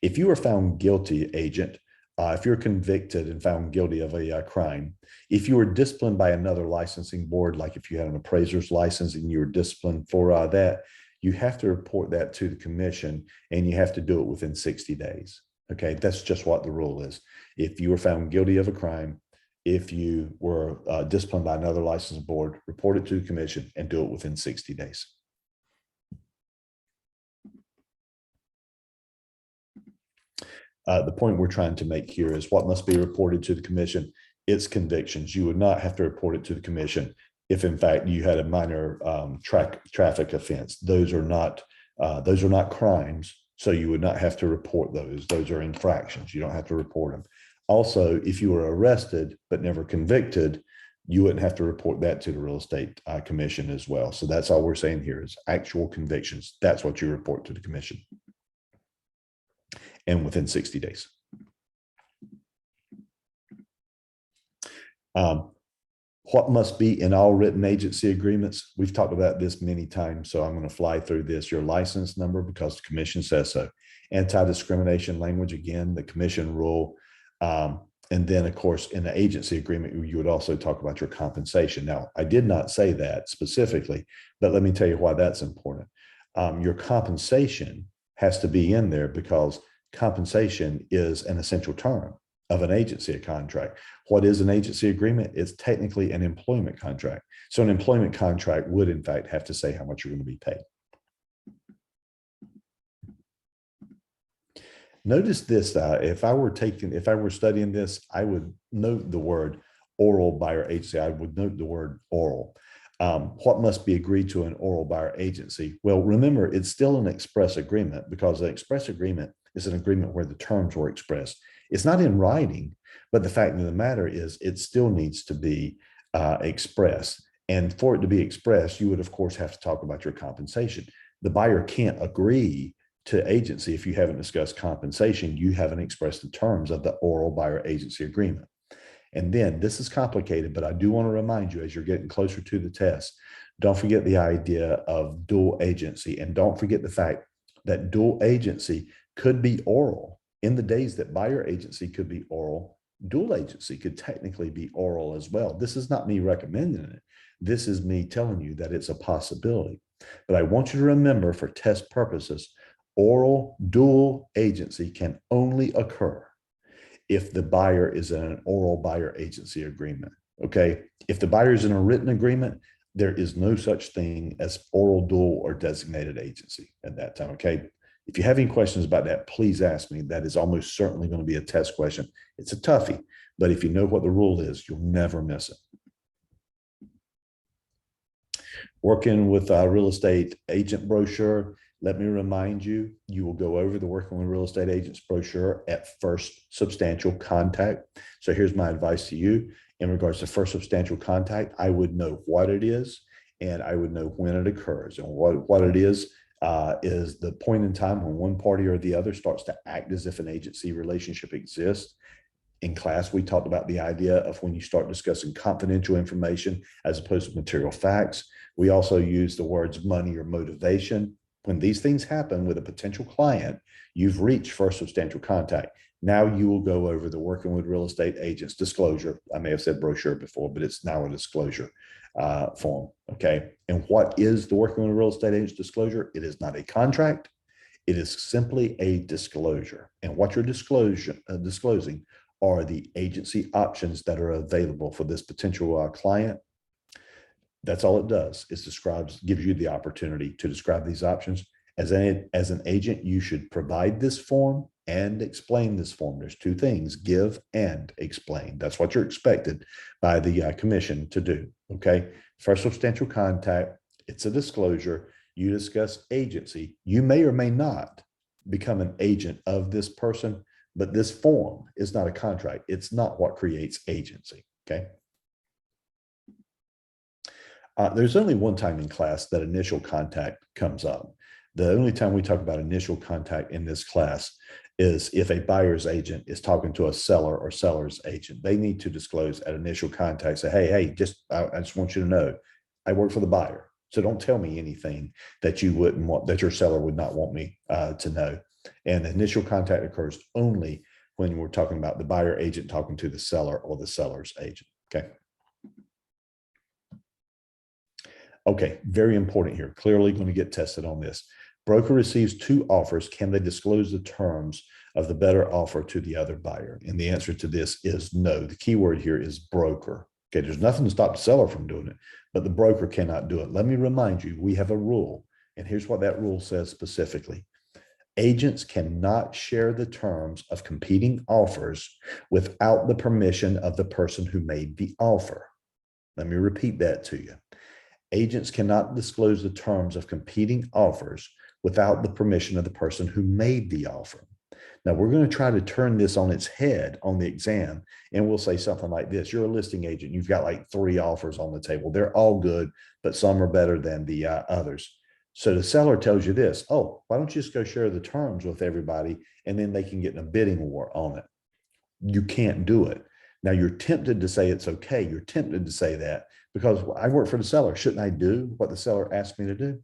If you were found guilty, agent, if you're convicted and found guilty of a crime, if you were disciplined by another licensing board, like if you had an appraiser's license and you were disciplined for that, you have to report that to the commission and you have to do it within 60 days. Okay, that's just what the rule is. If you were found guilty of a crime, if you were disciplined by another licensing board, report it to the commission and do it within 60 days. The point we're trying to make here is what must be reported to the commission. It's convictions. You would not have to report it to the commission if, in fact, you had a minor traffic offense. Those are not crimes, so you would not have to report those. Those are infractions. You don't have to report them. Also, if you were arrested but never convicted, you wouldn't have to report that to the real estate commission as well. So that's all we're saying here is actual convictions. That's what you report to the commission. And within 60 days. What must be in all written agency agreements? We've talked about this many times, so I'm going to fly through this. Your license number, because the commission says so. Anti-discrimination language, again, the commission rule. And then, of course, in the agency agreement, you would also talk about your compensation. Now, I did not say that specifically, but let me tell you why that's important. Your compensation has to be in there because compensation is an essential term of an agency contract. What is an agency agreement? It's technically an employment contract. So an employment contract would, in fact, have to say how much you're going to be paid. Notice this, if I were studying this, I would note the word oral by our agency. I would note the word oral. What must be agreed to an oral by our agency? Well, remember, it's still an express agreement because an express agreement is an agreement where the terms were expressed. It's not in writing, but the fact of the matter is it still needs to be expressed. And for it to be expressed, you would, of course, have to talk about your compensation. The buyer can't agree to agency if you haven't discussed compensation. You haven't expressed the terms of the oral buyer agency agreement. And then this is complicated, but I do want to remind you as you're getting closer to the test, don't forget the idea of dual agency, and don't forget the fact that dual agency could be oral. In the days that buyer agency could be oral, dual agency could technically be oral as well. This is not me recommending it. This is me telling you that it's a possibility. But I want you to remember, for test purposes, oral dual agency can only occur if the buyer is in an oral buyer agency agreement. Okay. If the buyer is in a written agreement, there is no such thing as oral dual or designated agency at that time. Okay. If you have any questions about that, please ask me. That is almost certainly going to be a test question. It's a toughie, but if you know what the rule is, you'll never miss it. Working with a real estate agent brochure. Let me remind you, you will go over the Working with Real Estate Agents brochure at first substantial contact. So here's my advice to you. In regards to first substantial contact, I would know what it is and I would know when it occurs. And what it is the point in time when one party or the other starts to act as if an agency relationship exists. In class, we talked about the idea of when you start discussing confidential information as opposed to material facts. We also use the words money or motivation. When these things happen with a potential client, you've reached first substantial contact. Now you will go over the Working with Real Estate Agents disclosure. I may have said brochure before, but it's now a disclosure form. Okay. And what is the Working with Real Estate Agents disclosure? It is not a contract. It is simply a disclosure. And what you're disclosing are the agency options that are available for this potential client. That's all it does. It gives you the opportunity to describe these options. As an agent, you should provide this form and explain this form. There's two things: give and explain. That's what you're expected by the commission to do. Okay. First substantial contact, it's a disclosure. You discuss agency. You may or may not become an agent of this person, but this form is not a contract. It's not what creates agency. Okay. There's only one time in class that initial contact comes up. The only time we talk about initial contact in this class is if a buyer's agent is talking to a seller or seller's agent, they need to disclose at initial contact, say, hey, I just want you to know, I work for the buyer. So don't tell me anything that you wouldn't want, that your seller would not want me to know. And initial contact occurs only when we're talking about the buyer agent talking to the seller or the seller's agent. Okay. Okay, very important here. Clearly going to get tested on this. Broker receives two offers. Can they disclose the terms of the better offer to the other buyer? And the answer to this is no. The key word here is broker. Okay, there's nothing to stop the seller from doing it, but the broker cannot do it. Let me remind you, we have a rule, and here's what that rule says specifically. Agents cannot share the terms of competing offers without the permission of the person who made the offer. Let me repeat that to you. Agents cannot disclose the terms of competing offers without the permission of the person who made the offer. Now, we're going to try to turn this on its head on the exam, and we'll say something like this. You're a listing agent. You've got like 3 offers on the table. They're all good, but some are better than the others. So the seller tells you this, oh, why don't you just go share the terms with everybody, and then they can get in a bidding war on it. You can't do it. Now, you're tempted to say it's okay. You're tempted to say that because I work for the seller. Shouldn't I do what the seller asked me to do?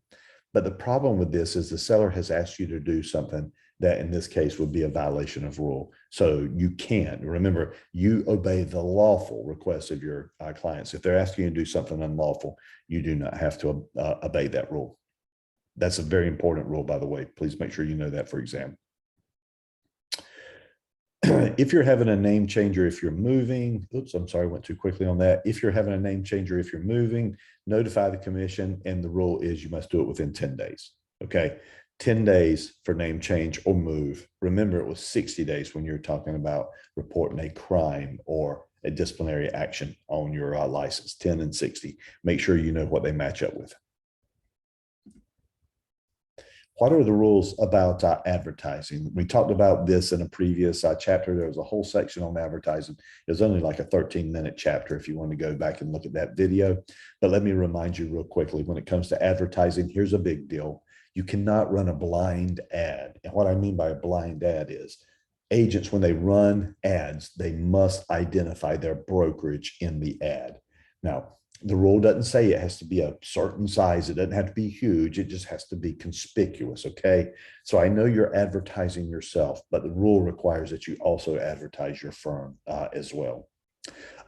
But the problem with this is the seller has asked you to do something that in this case would be a violation of rule. So you can't. Remember, you obey the lawful requests of your clients. If they're asking you to do something unlawful, you do not have to obey that rule. That's a very important rule, by the way. Please make sure you know that for exam. If you're having a name changer, if you're moving, oops, I'm sorry, I went too quickly on that. If you're having a name changer, if you're moving, notify the commission. And the rule is you must do it within 10 days. Okay. 10 days for name change or move. Remember, it was 60 days when you're talking about reporting a crime or a disciplinary action on your license, 10 and 60. Make sure you know what they match up with. What are the rules about advertising? We talked about this in a previous chapter. There was a whole section on advertising. It was only like a 13-minute chapter if you want to go back and look at that video. But let me remind you real quickly, when it comes to advertising, here's a big deal. You cannot run a blind ad. And what I mean by a blind ad is agents, when they run ads, they must identify their brokerage in the ad. Now, the rule doesn't say it has to be a certain size. It doesn't have to be huge. It just has to be conspicuous, okay? So I know you're advertising yourself, but the rule requires that you also advertise your firm as well.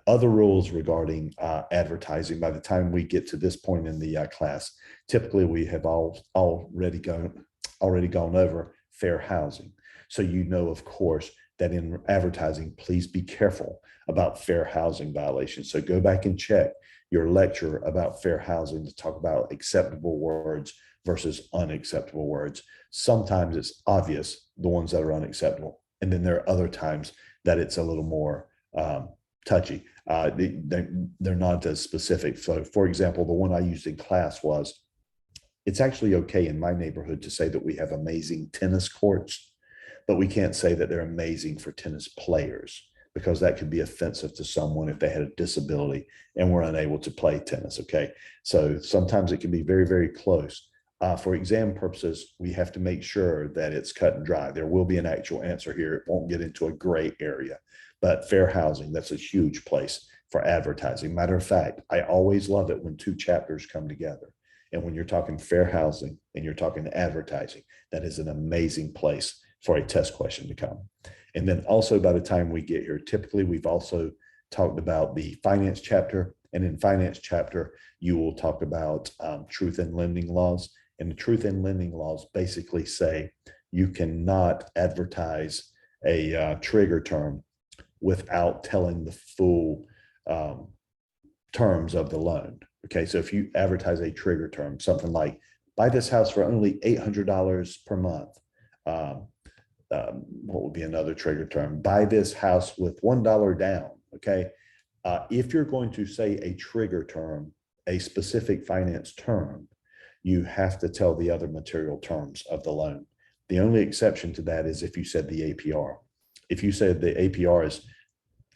Other rules regarding advertising, by the time we get to this point in the class, typically we have already gone over fair housing. So you know, of course, that in advertising, please be careful about fair housing violations. So go back and check your lecture about fair housing to talk about acceptable words versus unacceptable words. Sometimes it's obvious, the ones that are unacceptable. And then there are other times that it's a little more touchy. They're not as specific. So for example, the one I used in class was, it's actually okay in my neighborhood to say that we have amazing tennis courts, but we can't say that they're amazing for tennis players, because that could be offensive to someone if they had a disability and were unable to play tennis, okay? So sometimes it can be very, very close. For exam purposes, we have to make sure that it's cut and dry. There will be an actual answer here. It won't get into a gray area, but fair housing, that's a huge place for advertising. Matter of fact, I always love it when 2 chapters come together. And when you're talking fair housing and you're talking advertising, that is an amazing place for a test question to come. And then also by the time we get here, typically we've also talked about the finance chapter. And in finance chapter, you will talk about truth in lending laws. And the truth in lending laws basically say you cannot advertise a trigger term without telling the full terms of the loan. Okay, so if you advertise a trigger term, something like buy this house for only $800 per month. What would be another trigger term? Buy this house with $1 down, okay? If you're going to say a trigger term, a specific finance term, you have to tell the other material terms of the loan. The only exception to that is if you said the APR. If you said the APR is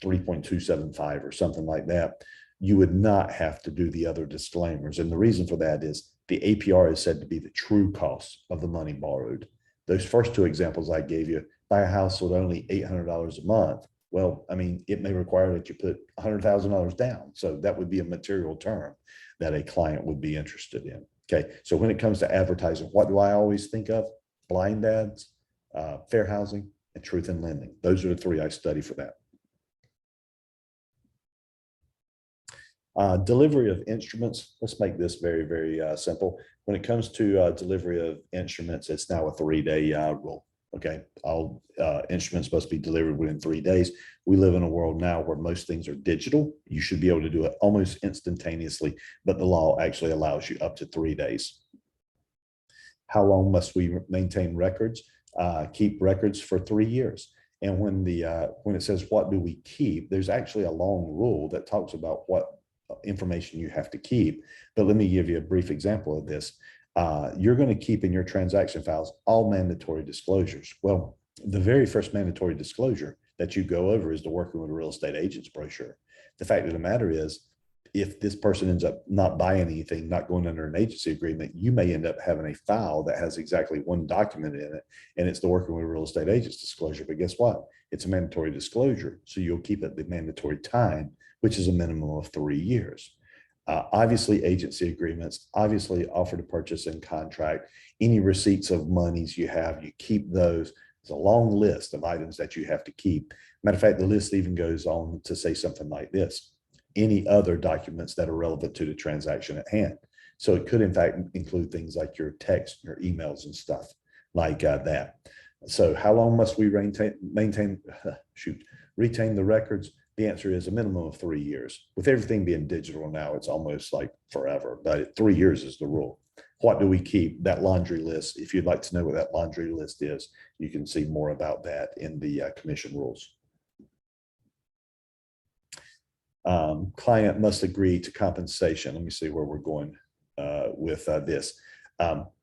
3.275 or something like that, you would not have to do the other disclaimers. And the reason for that is the APR is said to be the true cost of the money borrowed. Those first 2 examples I gave you, buy a house with only $800 a month. Well, I mean, it may require that you put $100,000 down. So that would be a material term that a client would be interested in. Okay. So when it comes to advertising, what do I always think of? Blind ads, fair housing, and truth in lending. Those are the three I study for that. Delivery of instruments. Let's make this very, very simple. When it comes to delivery of instruments, it's now a 3-day rule. Okay, all instruments must be delivered within 3 days. We live in a world now where most things are digital. You should be able to do it almost instantaneously, but the law actually allows you up to 3 days. How long must we maintain records? Keep records for 3 years. And when it says what do we keep, there's actually a long rule that talks about what information you have to keep. But let me give you a brief example of this. You're going to keep in your transaction files all mandatory disclosures. Well, the very first mandatory disclosure that you go over is the Working with Real Estate Agents brochure. The fact of the matter is, if this person ends up not buying anything, not going under an agency agreement, you may end up having a file that has exactly one document in it, and it's the Working with Real Estate Agents disclosure. But guess what? It's a mandatory disclosure, so you'll keep it the mandatory time, which is a minimum of 3 years. Obviously, agency agreements, obviously offer to purchase and contract, any receipts of monies you have, you keep those. It's a long list of items that you have to keep. Matter of fact, the list even goes on to say something like this: any other documents that are relevant to the transaction at hand. So it could in fact include things like your text, your emails and stuff like that. So how long must we retain the records? The answer is a minimum of 3 years. With everything being digital now, it's almost like forever, but 3 years is the rule. What do we keep? That laundry list. If you'd like to know what that laundry list is, you can see more about that in the commission rules. Client must agree to compensation. Let me see where we're going with this.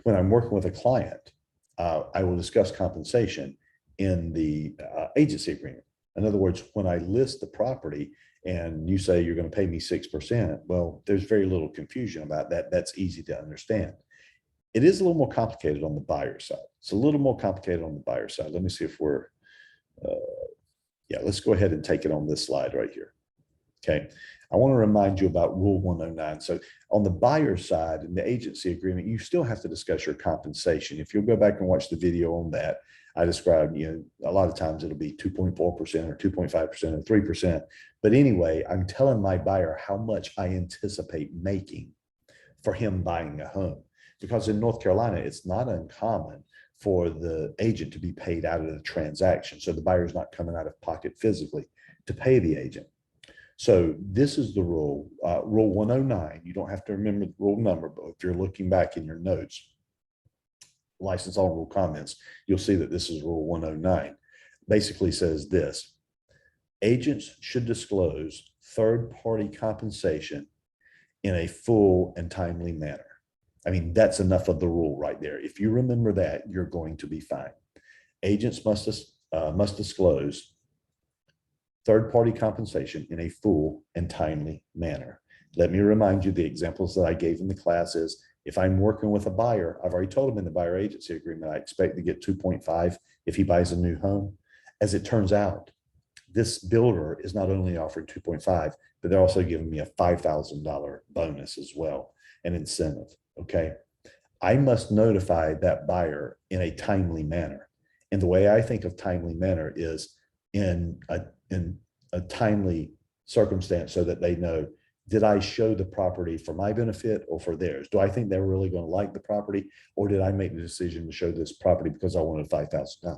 When I'm working with a client, I will discuss compensation in the agency agreement. In other words, when I list the property and you say you're going to pay me 6%, well, there's very little confusion about that. That's easy to understand. It is a little more complicated on the buyer side. It's a little more complicated on the buyer side. Let me see if we're, yeah, let's go ahead and take it on this slide right here. Okay, I want to remind you about Rule 109. So on the buyer side in the agency agreement, you still have to discuss your compensation. If you'll go back and watch the video on that, I described, a lot of times it'll be 2.4% or 2.5% or 3%. But anyway, I'm telling my buyer how much I anticipate making for him buying a home. Because in North Carolina, it's not uncommon for the agent to be paid out of the transaction. So the buyer's not coming out of pocket physically to pay the agent. So this is the rule, Rule 109. You don't have to remember the rule number, but if you're looking back in your notes, license all rule comments, you'll see that this is Rule 109. Basically says this: agents should disclose third-party compensation in a full and timely manner. I mean, that's enough of the rule right there. If you remember that, you're going to be fine. Agents must disclose third-party compensation in a full and timely manner. Let me remind you, the examples that I gave in the class is, if I'm working with a buyer, I've already told him in the buyer agency agreement, I expect to get 2.5 if he buys a new home. As it turns out, this builder is not only offering 2.5, but they're also giving me a $5,000 bonus as well, an incentive. Okay. I must notify that buyer in a timely manner. And the way I think of timely manner is in a timely circumstance, so that they know, did I show the property for my benefit or for theirs? Do I think they're really going to like the property, or did I make the decision to show this property because I wanted $5,000?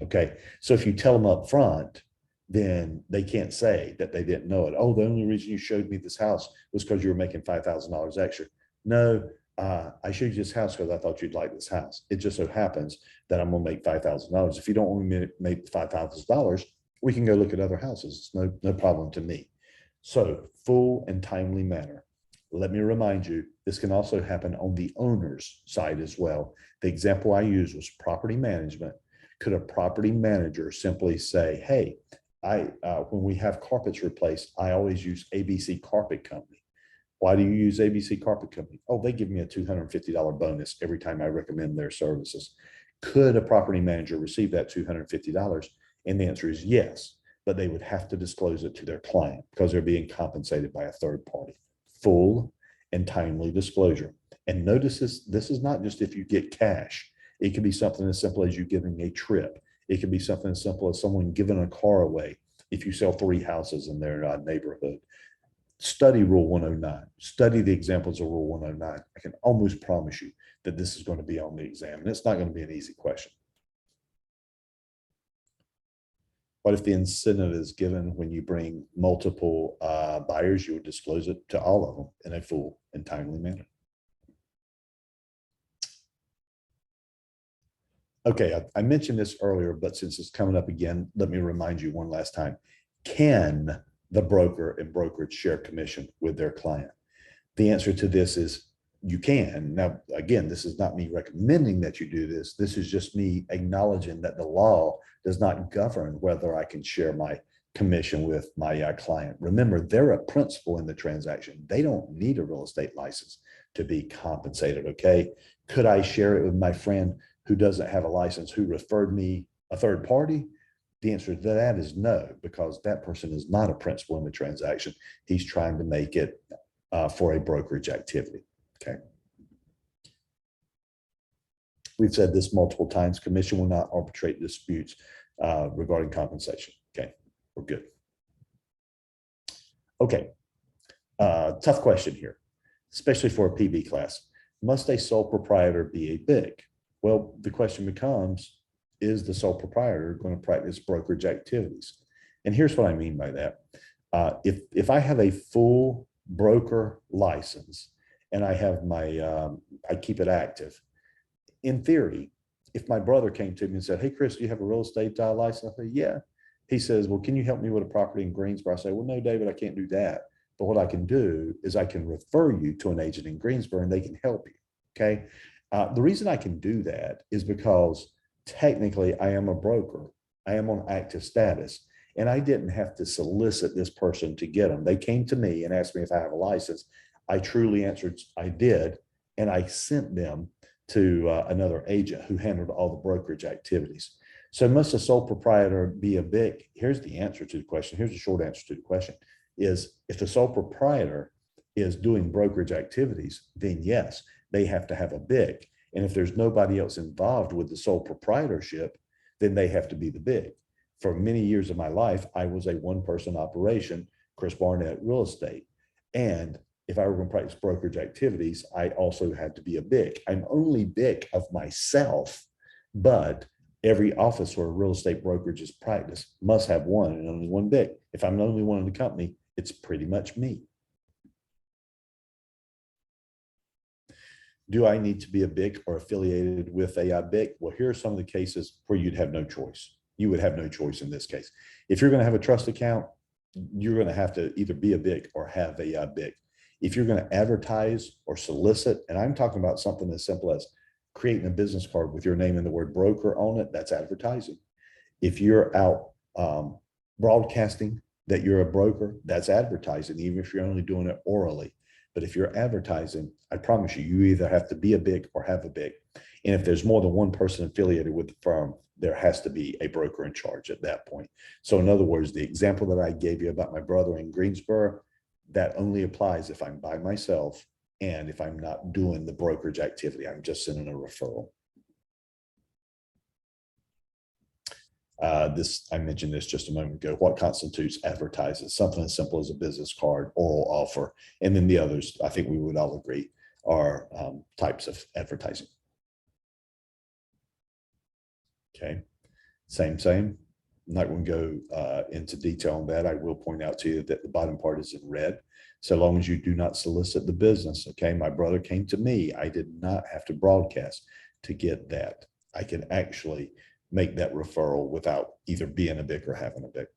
Okay. So if you tell them up front, then they can't say that they didn't know it. Oh, the only reason you showed me this house was because you were making $5,000 extra. No, I showed you this house because I thought you'd like this house. It just so happens that I'm going to make $5,000. If you don't want me to make $5,000, we can go look at other houses. It's no problem to me. So full and timely manner. Let me remind you, this can also happen on the owner's side as well. The example I used was property management. Could a property manager simply say, hey, when we have carpets replaced, I always use ABC Carpet Company. Why do you use ABC Carpet Company? Oh, they give me a $250 bonus every time I recommend their services. Could a property manager receive that $250? And the answer is yes, but they would have to disclose it to their client because they're being compensated by a third party. Full and timely disclosure. And notice this is not just if you get cash. It could be something as simple as you giving a trip. It could be something as simple as someone giving a car away if you sell 3 houses in their neighborhood. Study Rule 109. Study the examples of Rule 109. I can almost promise you that this is going to be on the exam, and it's not going to be an easy question. What if the incentive is given when you bring multiple buyers? You would disclose it to all of them in a full and timely manner. Okay, I mentioned this earlier, but since it's coming up again, let me remind you one last time. Can the broker and brokerage share commission with their client? The answer to this is you can. Now, again, this is not me recommending that you do this. This is just me acknowledging that the law does not govern whether I can share my commission with my client. Remember, they're a principal in the transaction. They don't need a real estate license to be compensated, okay? Could I share it with my friend who doesn't have a license, who referred me a third party? The answer to that is no, because that person is not a principal in the transaction. He's trying to make it for a brokerage activity, okay? We've said this multiple times, commission will not arbitrate disputes regarding compensation, okay? We're good. Okay, tough question here, especially for a PB class. Must a sole proprietor be a BIC? Well, the question becomes, is the sole proprietor going to practice brokerage activities? And here's what I mean by that. If I have a full broker license and I have my, I keep it active, in theory, if my brother came to me and said, hey, Chris, do you have a real estate license? I say, yeah. He says, well, can you help me with a property in Greensboro? I say, well, no, David, I can't do that. But what I can do is I can refer you to an agent in Greensboro and they can help you, okay? The reason I can do that is because technically I am a broker. I am on active status and I didn't have to solicit this person to get them. They came to me and asked me if I have a license. I truly answered I did. And I sent them to another agent who handled all the brokerage activities. So must a sole proprietor be a BIC? Here's the answer to the question. Here's the short answer to the question is if the sole proprietor is doing brokerage activities, then yes, they have to have a BIC. And if there's nobody else involved with the sole proprietorship, then they have to be the BIC. For many years of my life, I was a one-person operation, Chris Barnett Real Estate. And if I were going to practice brokerage activities, I also had to be a BIC. I'm only BIC of myself, but every office where real estate brokerage is practiced must have one and only one BIC. If I'm the only one in the company, it's pretty much me. Do I need to be a BIC or affiliated with a BIC? Well, here are some of the cases where you'd have no choice. You would have no choice in this case. If you're going to have a trust account, you're going to have to either be a BIC or have a BIC. If you're going to advertise or solicit, and I'm talking about something as simple as creating a business card with your name and the word broker on it, that's advertising. If you're out broadcasting that you're a broker, that's advertising, even if you're only doing it orally. But if you're advertising, I promise you, you either have to be a BIC or have a BIC. And if there's more than one person affiliated with the firm, there has to be a broker in charge at that point. So in other words, the example that I gave you about my brother in Greensboro, that only applies if I'm by myself and if I'm not doing the brokerage activity. I'm just sending a referral. I mentioned this just a moment ago. What constitutes advertising? Something as simple as a business card, oral offer, and then the others, I think we would all agree, are types of advertising. Okay, same. I'm not going to go into detail on that. I will point out to you that the bottom part is in red. So long as you do not solicit the business, okay? My brother came to me. I did not have to broadcast to get that. I can actually make that referral without either being a BIC or having a BIC.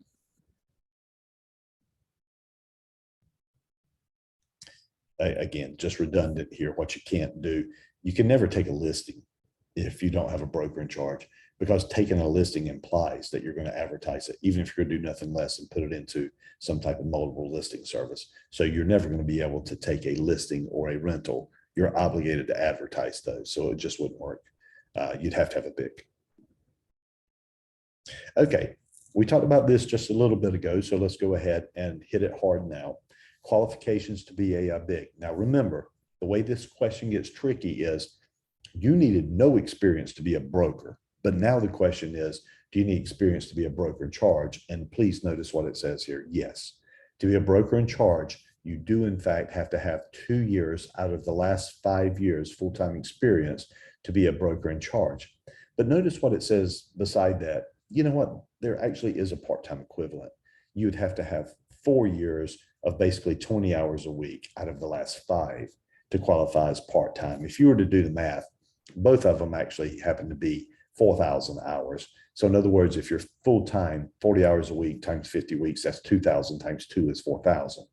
Again, just redundant here, what you can't do. You can never take a listing if you don't have a broker in charge, because taking a listing implies that you're going to advertise it, even if you're going to do nothing less than put it into some type of multiple listing service. So you're never going to be able to take a listing or a rental. You're obligated to advertise those. So it just wouldn't work. you'd have to have a BIC. Okay, we talked about this just a little bit ago, so let's go ahead and hit it hard now. Qualifications to be a BIC. Now remember, the way this question gets tricky is you needed no experience to be a broker, but now the question is, do you need experience to be a broker in charge? And please notice what it says here. Yes, to be a broker in charge, you do in fact have to have 2 years out of the last 5 years full-time experience to be a broker in charge. But notice what it says beside that. You know what? There actually is a part-time equivalent. You would have to have 4 years of basically 20 hours a week out of the last 5 to qualify as part-time. If you were to do the math, both of them actually happen to be 4,000 hours. So in other words, if you're full-time, 40 hours a week times 50 weeks, that's 2,000 times 2 is 4,000.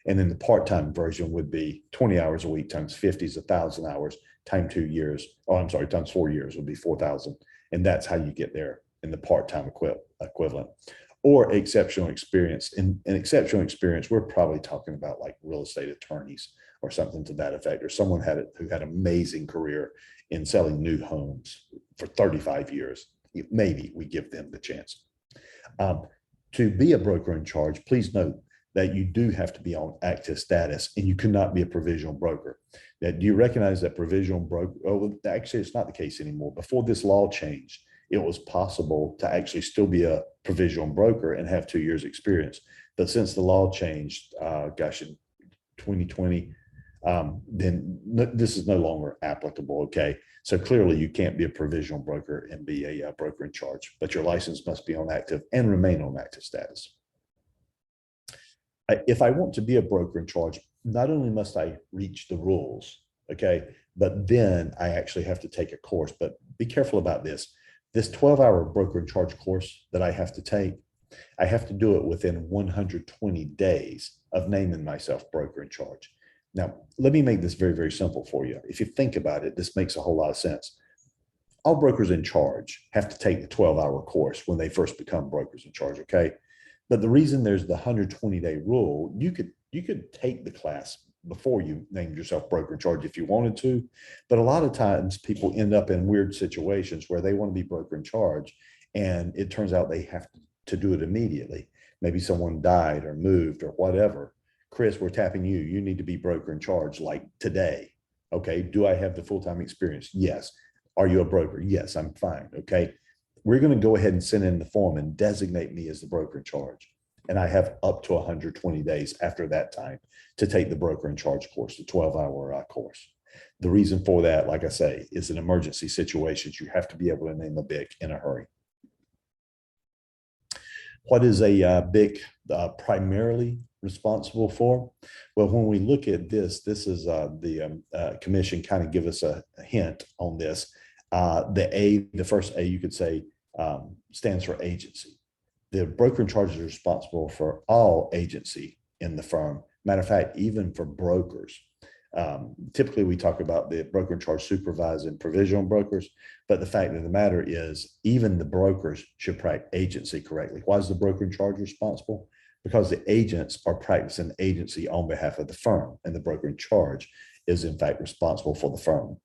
And then the part-time version would be 20 hours a week times 50 is 1,000 hours times 2 years. Oh, I'm sorry, times 4 years would be 4,000. And that's how you get there in the part-time equivalent. Or exceptional experience. In exceptional experience, we're probably talking about like real estate attorneys or something to that effect, or someone who had an amazing career in selling new homes for 35 years. Maybe we give them the chance. To be a broker in charge, please note that you do have to be on active status and you cannot be a provisional broker. Now, do you recognize that provisional broker? Oh, actually, it's not the case anymore. Before this law changed, it was possible to actually still be a provisional broker and have 2 years experience. But since the law changed, gosh, in 2020, then this is no longer applicable. Okay. So clearly you can't be a provisional broker and be a broker in charge, but your license must be on active and remain on active status. If I want to be a broker in charge, not only must I reach the rules, okay, but then I actually have to take a course. But be careful about this. This 12-hour broker in charge course that I have to take, I have to do it within 120 days of naming myself broker in charge. Now, let me make this very, very simple for you. If you think about it, this makes a whole lot of sense. All brokers in charge have to take the 12-hour course when they first become brokers in charge, okay? But the reason there's the 120-day rule, you could take the class before you named yourself broker in charge if you wanted to. But a lot of times people end up in weird situations where they want to be broker in charge, and it turns out they have to do it immediately. Maybe someone died or moved or whatever. Chris, we're tapping you. You need to be broker in charge like today. Okay. Do I have the full-time experience? Yes. Are you a broker? Yes, I'm fine. Okay. We're going to go ahead and send in the form and designate me as the broker in charge. And I have up to 120 days after that time to take the broker in charge course, the 12-hour course. The reason for that, like I say, is in emergency situations, you have to be able to name a BIC in a hurry. What is a BIC primarily responsible for? Well, when we look at this is the commission kind of give us a hint on this. The first A, you could say, stands for agency. The broker in charge is responsible for all agency in the firm. Matter of fact, even for brokers. Typically, we talk about the broker in charge supervising provisional brokers, but the fact of the matter is even the brokers should practice agency correctly. Why is the broker in charge responsible? Because the agents are practicing agency on behalf of the firm, and the broker in charge is in fact responsible for the firm.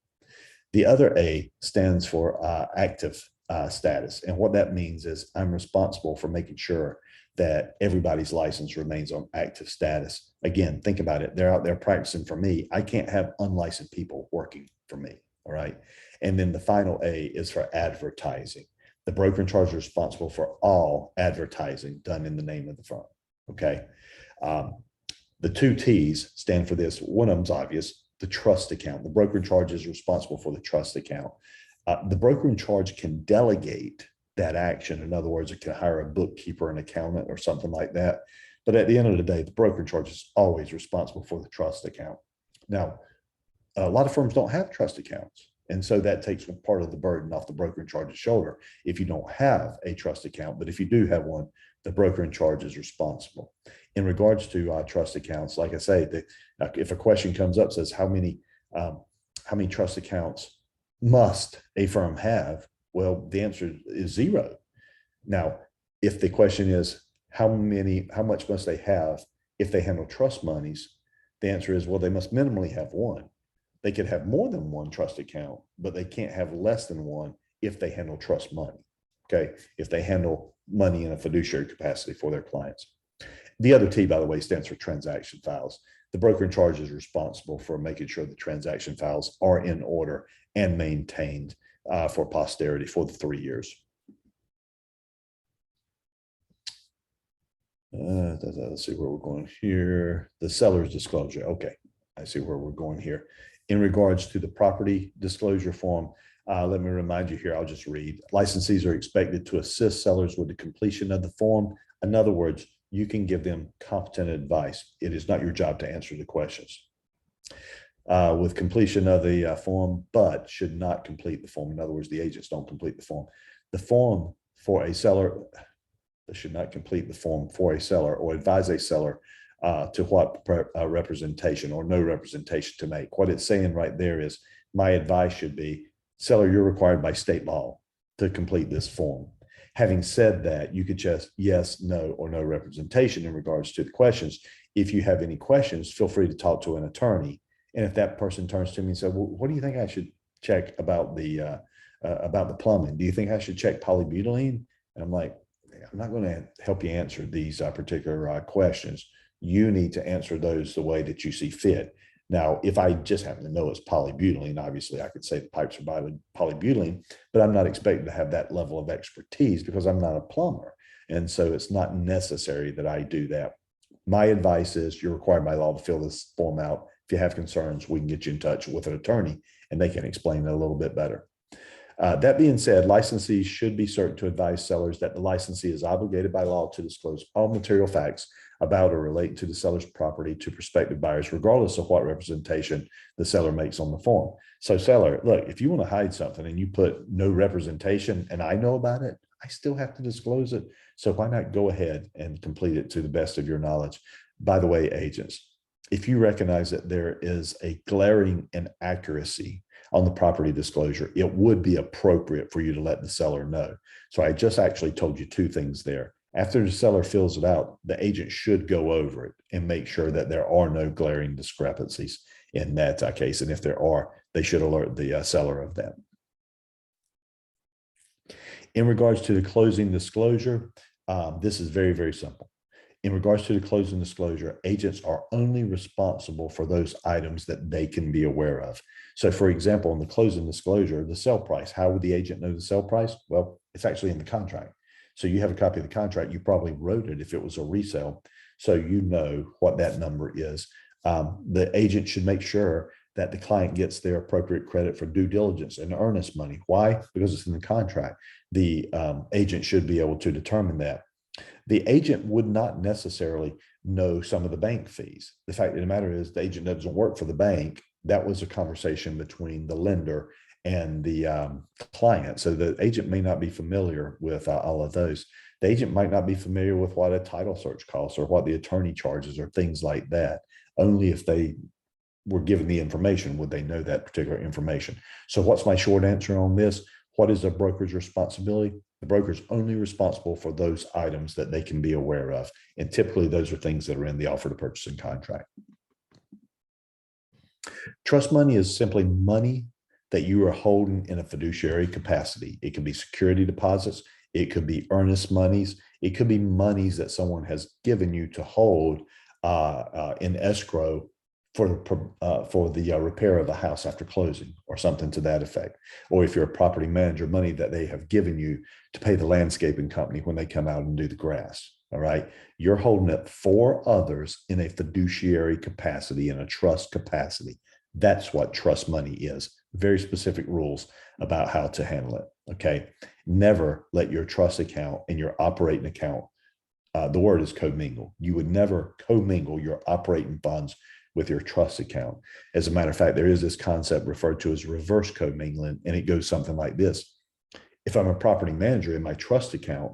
The other A stands for active status. And what that means is I'm responsible for making sure that everybody's license remains on active status. Again, think about it. They're out there practicing for me. I can't have unlicensed people working for me. All right. And then the final A is for advertising. The broker in charge is responsible for all advertising done in the name of the firm. Okay. The two T's stand for this. One of them's obvious, the trust account. The broker in charge is responsible for the trust account. The broker in charge can delegate that action. In other words, it can hire a bookkeeper, an accountant, or something like that. But at the end of the day, the broker in charge is always responsible for the trust account. Now, a lot of firms don't have trust accounts. And so that takes part of the burden off the broker in charge's shoulder if you don't have a trust account. But if you do have one, the broker in charge is responsible. In regards to trust accounts, like I say, if a question comes up, says how many trust accounts must a firm have? Well, the answer is 0. Now, if the question is how much must they have if they handle trust monies? The answer is, well, they must minimally have 1. They could have more than one trust account, but they can't have less than one if they handle trust money. Okay. If they handle money in a fiduciary capacity for their clients. The other T, by the way, stands for transaction files. The broker in charge is responsible for making sure the transaction files are in order and maintained for posterity for the 3 years. Let's see where we're going here. The seller's disclosure. Okay, I see where we're going here. In regards to the property disclosure form, let me remind you here, I'll just read. Licensees are expected to assist sellers with the completion of the form. In other words, you can give them competent advice. It is not your job to answer the questions. With completion of the form, but should not complete the form. In other words, the agents don't complete the form. The form for a seller, they should not complete the form for a seller or advise a seller to what representation or no representation to make. What it's saying right there is my advice should be, seller, you're required by state law to complete this form. Having said that, you could just yes, no, or no representation in regards to the questions. If you have any questions, feel free to talk to an attorney. And if that person turns to me and says, well, what do you think I should check about the plumbing? Do you think I should check polybutylene? And I'm like, I'm not going to help you answer these particular questions. You need to answer those the way that you see fit. Now, if I just happen to know it's polybutylene, obviously I could say the pipes are polybutylene, but I'm not expected to have that level of expertise because I'm not a plumber. And so it's not necessary that I do that. My advice is you're required by law to fill this form out. If you have concerns, we can get you in touch with an attorney and they can explain it a little bit better. That being said, licensees should be certain to advise sellers that the licensee is obligated by law to disclose all material facts about or relate to the seller's property to prospective buyers, regardless of what representation the seller makes on the form. So seller, look, if you want to hide something and you put no representation and I know about it, I still have to disclose it. So why not go ahead and complete it to the best of your knowledge? By the way, agents, if you recognize that there is a glaring inaccuracy on the property disclosure, it would be appropriate for you to let the seller know. So I just actually told you two things there. After the seller fills it out, the agent should go over it and make sure that there are no glaring discrepancies in that case. And if there are, they should alert the seller of that. In regards to the closing disclosure, this is very, very simple. In regards to the closing disclosure, agents are only responsible for those items that they can be aware of. So for example, in the closing disclosure, the sale price, how would the agent know the sale price? Well, it's actually in the contract. So you have a copy of the contract, you probably wrote it if it was a resale. So you know what that number is. The agent should make sure that the client gets their appropriate credit for due diligence and earnest money. Why? Because it's in the contract. The agent should be able to determine that. The agent would not necessarily know some of the bank fees. The fact of the matter is the agent doesn't work for the bank. That was a conversation between the lender and the client. So the agent may not be familiar with all of those. The agent might not be familiar with what a title search costs or what the attorney charges or things like that. Only if they were given the information would they know that particular information. So what's my short answer on this? What is a broker's responsibility? The broker is only responsible for those items that they can be aware of. And typically those are things that are in the offer to purchase and contract. Trust money is simply money that you are holding in a fiduciary capacity. It can be security deposits. It could be earnest monies. It could be monies that someone has given you to hold in escrow for the repair of a house after closing or something to that effect. Or if you're a property manager, money that they have given you to pay the landscaping company when they come out and do the grass. All right. You're holding it for others in a fiduciary capacity, in a trust capacity. That's what trust money is. Very specific rules about how to handle it. Okay. Never let your trust account and your operating account, the word is commingle. You would never commingle your operating funds with your trust account. As a matter of fact, there is this concept referred to as reverse commingling, and it goes something like this. If I'm a property manager in my trust account,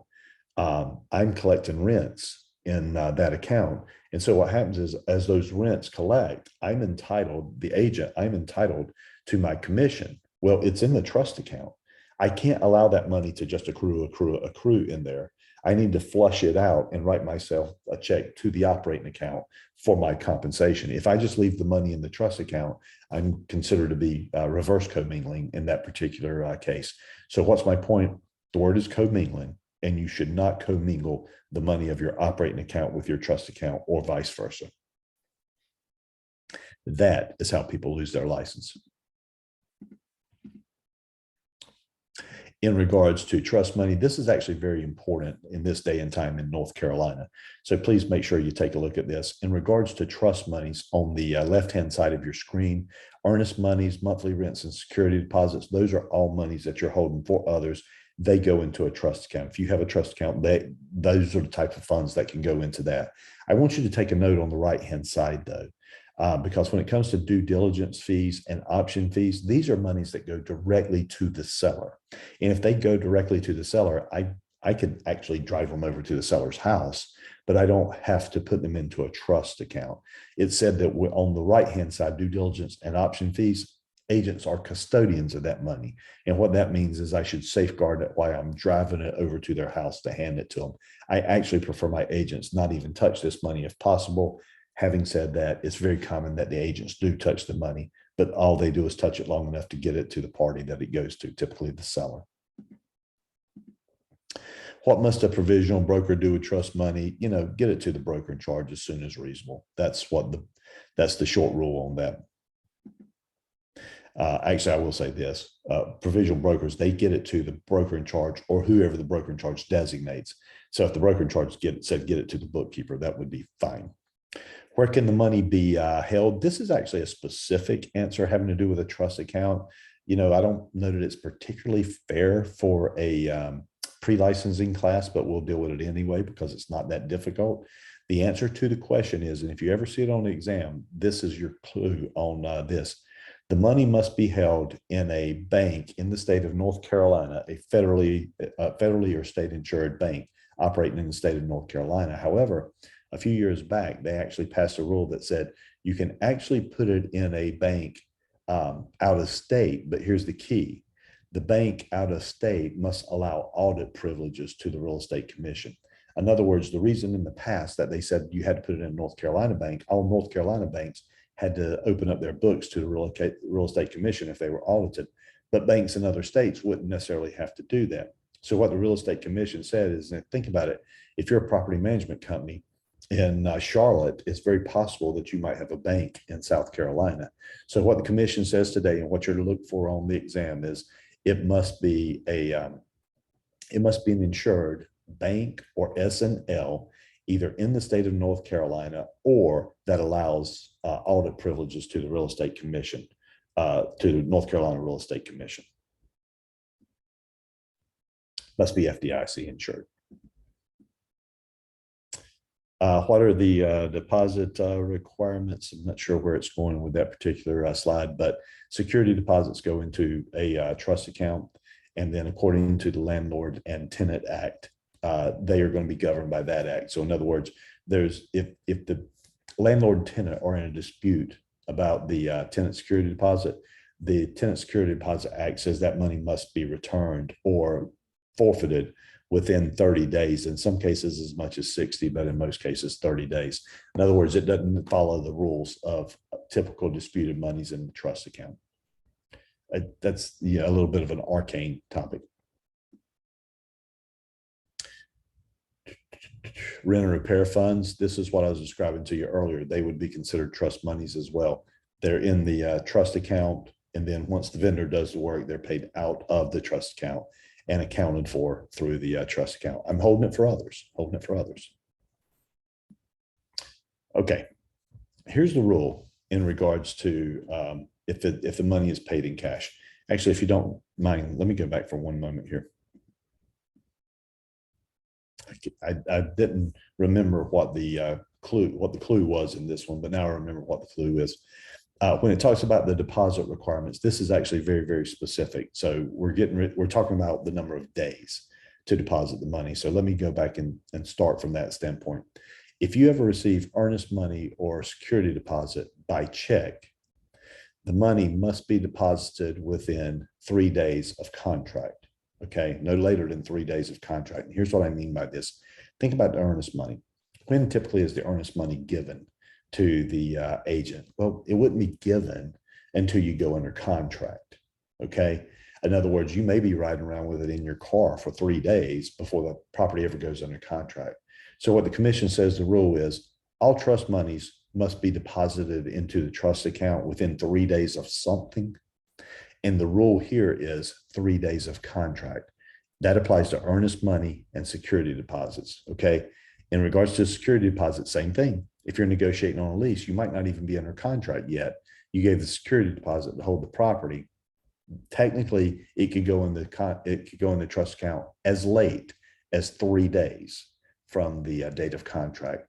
I'm collecting rents in that account. And so what happens is as those rents collect, I'm entitled to my commission. Well, it's in the trust account. I can't allow that money to just accrue in there. I need to flush it out and write myself a check to the operating account for my compensation. If I just leave the money in the trust account, I'm considered to be reverse commingling in that particular case. So what's my point? The word is commingling, and you should not commingle the money of your operating account with your trust account or vice versa. That is how people lose their license. In regards to trust money, this is actually very important in this day and time in North Carolina. So please make sure you take a look at this. In regards to trust monies, on the left-hand side of your screen, earnest monies, monthly rents, and security deposits, those are all monies that you're holding for others. They go into a trust account. If you have a trust account, those are the type of funds that can go into that. I want you to take a note on the right-hand side, though. Because when it comes to due diligence fees and option fees, these are monies that go directly to the seller. And if they go directly to the seller, I could actually drive them over to the seller's house, but I don't have to put them into a trust account. It said that on the right-hand side, due diligence and option fees, agents are custodians of that money. And what that means is I should safeguard it while I'm driving it over to their house to hand it to them. I actually prefer my agents not even touch this money if possible. Having said that, it's very common that the agents do touch the money, but all they do is touch it long enough to get it to the party that it goes to, typically the seller. What must a provisional broker do with trust money? Get it to the broker in charge as soon as reasonable. That's the short rule on that. Actually, I will say this, provisional brokers, they get it to the broker in charge or whoever the broker in charge designates. So if the broker in charge said get it to the bookkeeper, that would be fine. Where can the money be held? This is actually a specific answer having to do with a trust account. I don't know that it's particularly fair for a pre-licensing class, but we'll deal with it anyway because it's not that difficult. The answer to the question is, and if you ever see it on the exam, this is your clue on this. The money must be held in a bank in the state of North Carolina, a federally or state insured bank operating in the state of North Carolina. However, a few years back, they actually passed a rule that said you can actually put it in a bank out of state, but here's the key. The bank out of state must allow audit privileges to the Real Estate Commission. In other words, the reason in the past that they said you had to put it in a North Carolina bank, all North Carolina banks had to open up their books to the Real Estate Commission if they were audited, but banks in other states wouldn't necessarily have to do that. So what the Real Estate Commission said is, think about it, if you're a property management company, in Charlotte, it's very possible that you might have a bank in South Carolina. So what the commission says today and what you're to look for on the exam is it must be an insured bank or S&L, either in the state of North Carolina or that allows audit privileges to the Real Estate Commission, to the North Carolina Real Estate Commission. Must be FDIC insured. What are the deposit requirements? I'm not sure where it's going with that particular slide, but security deposits go into a trust account. And then according to the Landlord and Tenant Act, they are going to be governed by that act. So in other words, if the landlord and tenant are in a dispute about the tenant security deposit, the Tenant Security Deposit Act says that money must be returned or forfeited within 30 days, in some cases as much as 60, but in most cases 30 days. In other words, it doesn't follow the rules of typical disputed monies in the trust account. That's a little bit of an arcane topic. Rent and repair funds, this is what I was describing to you earlier. They would be considered trust monies as well. They're in the trust account, and then once the vendor does the work, they're paid out of the trust account and accounted for through the trust account. I'm holding it for others, Okay, here's the rule in regards to if the money is paid in cash. Actually, if you don't mind, let me go back for one moment here. I didn't remember what the clue was in this one, but now I remember what the clue is. When it talks about the deposit requirements, this is actually very, very specific. So we're talking about the number of days to deposit the money. So let me go back and start from that standpoint. If you ever receive earnest money or security deposit by check, the money must be deposited within 3 days of contract. Okay, no later than 3 days of contract. And here's what I mean by this. Think about the earnest money. When typically is the earnest money given to the agent? Well, it wouldn't be given until you go under contract. Okay. In other words, you may be riding around with it in your car for 3 days before the property ever goes under contract. So what the commission says the rule is all trust monies must be deposited into the trust account within 3 days of something. And the rule here is 3 days of contract. That applies to earnest money and security deposits. Okay. In regards to security deposit, same thing. If you're negotiating on a lease, you might not even be under contract yet. You gave the security deposit to hold the property. Technically, it could go in the trust account as late as 3 days from the date of contract.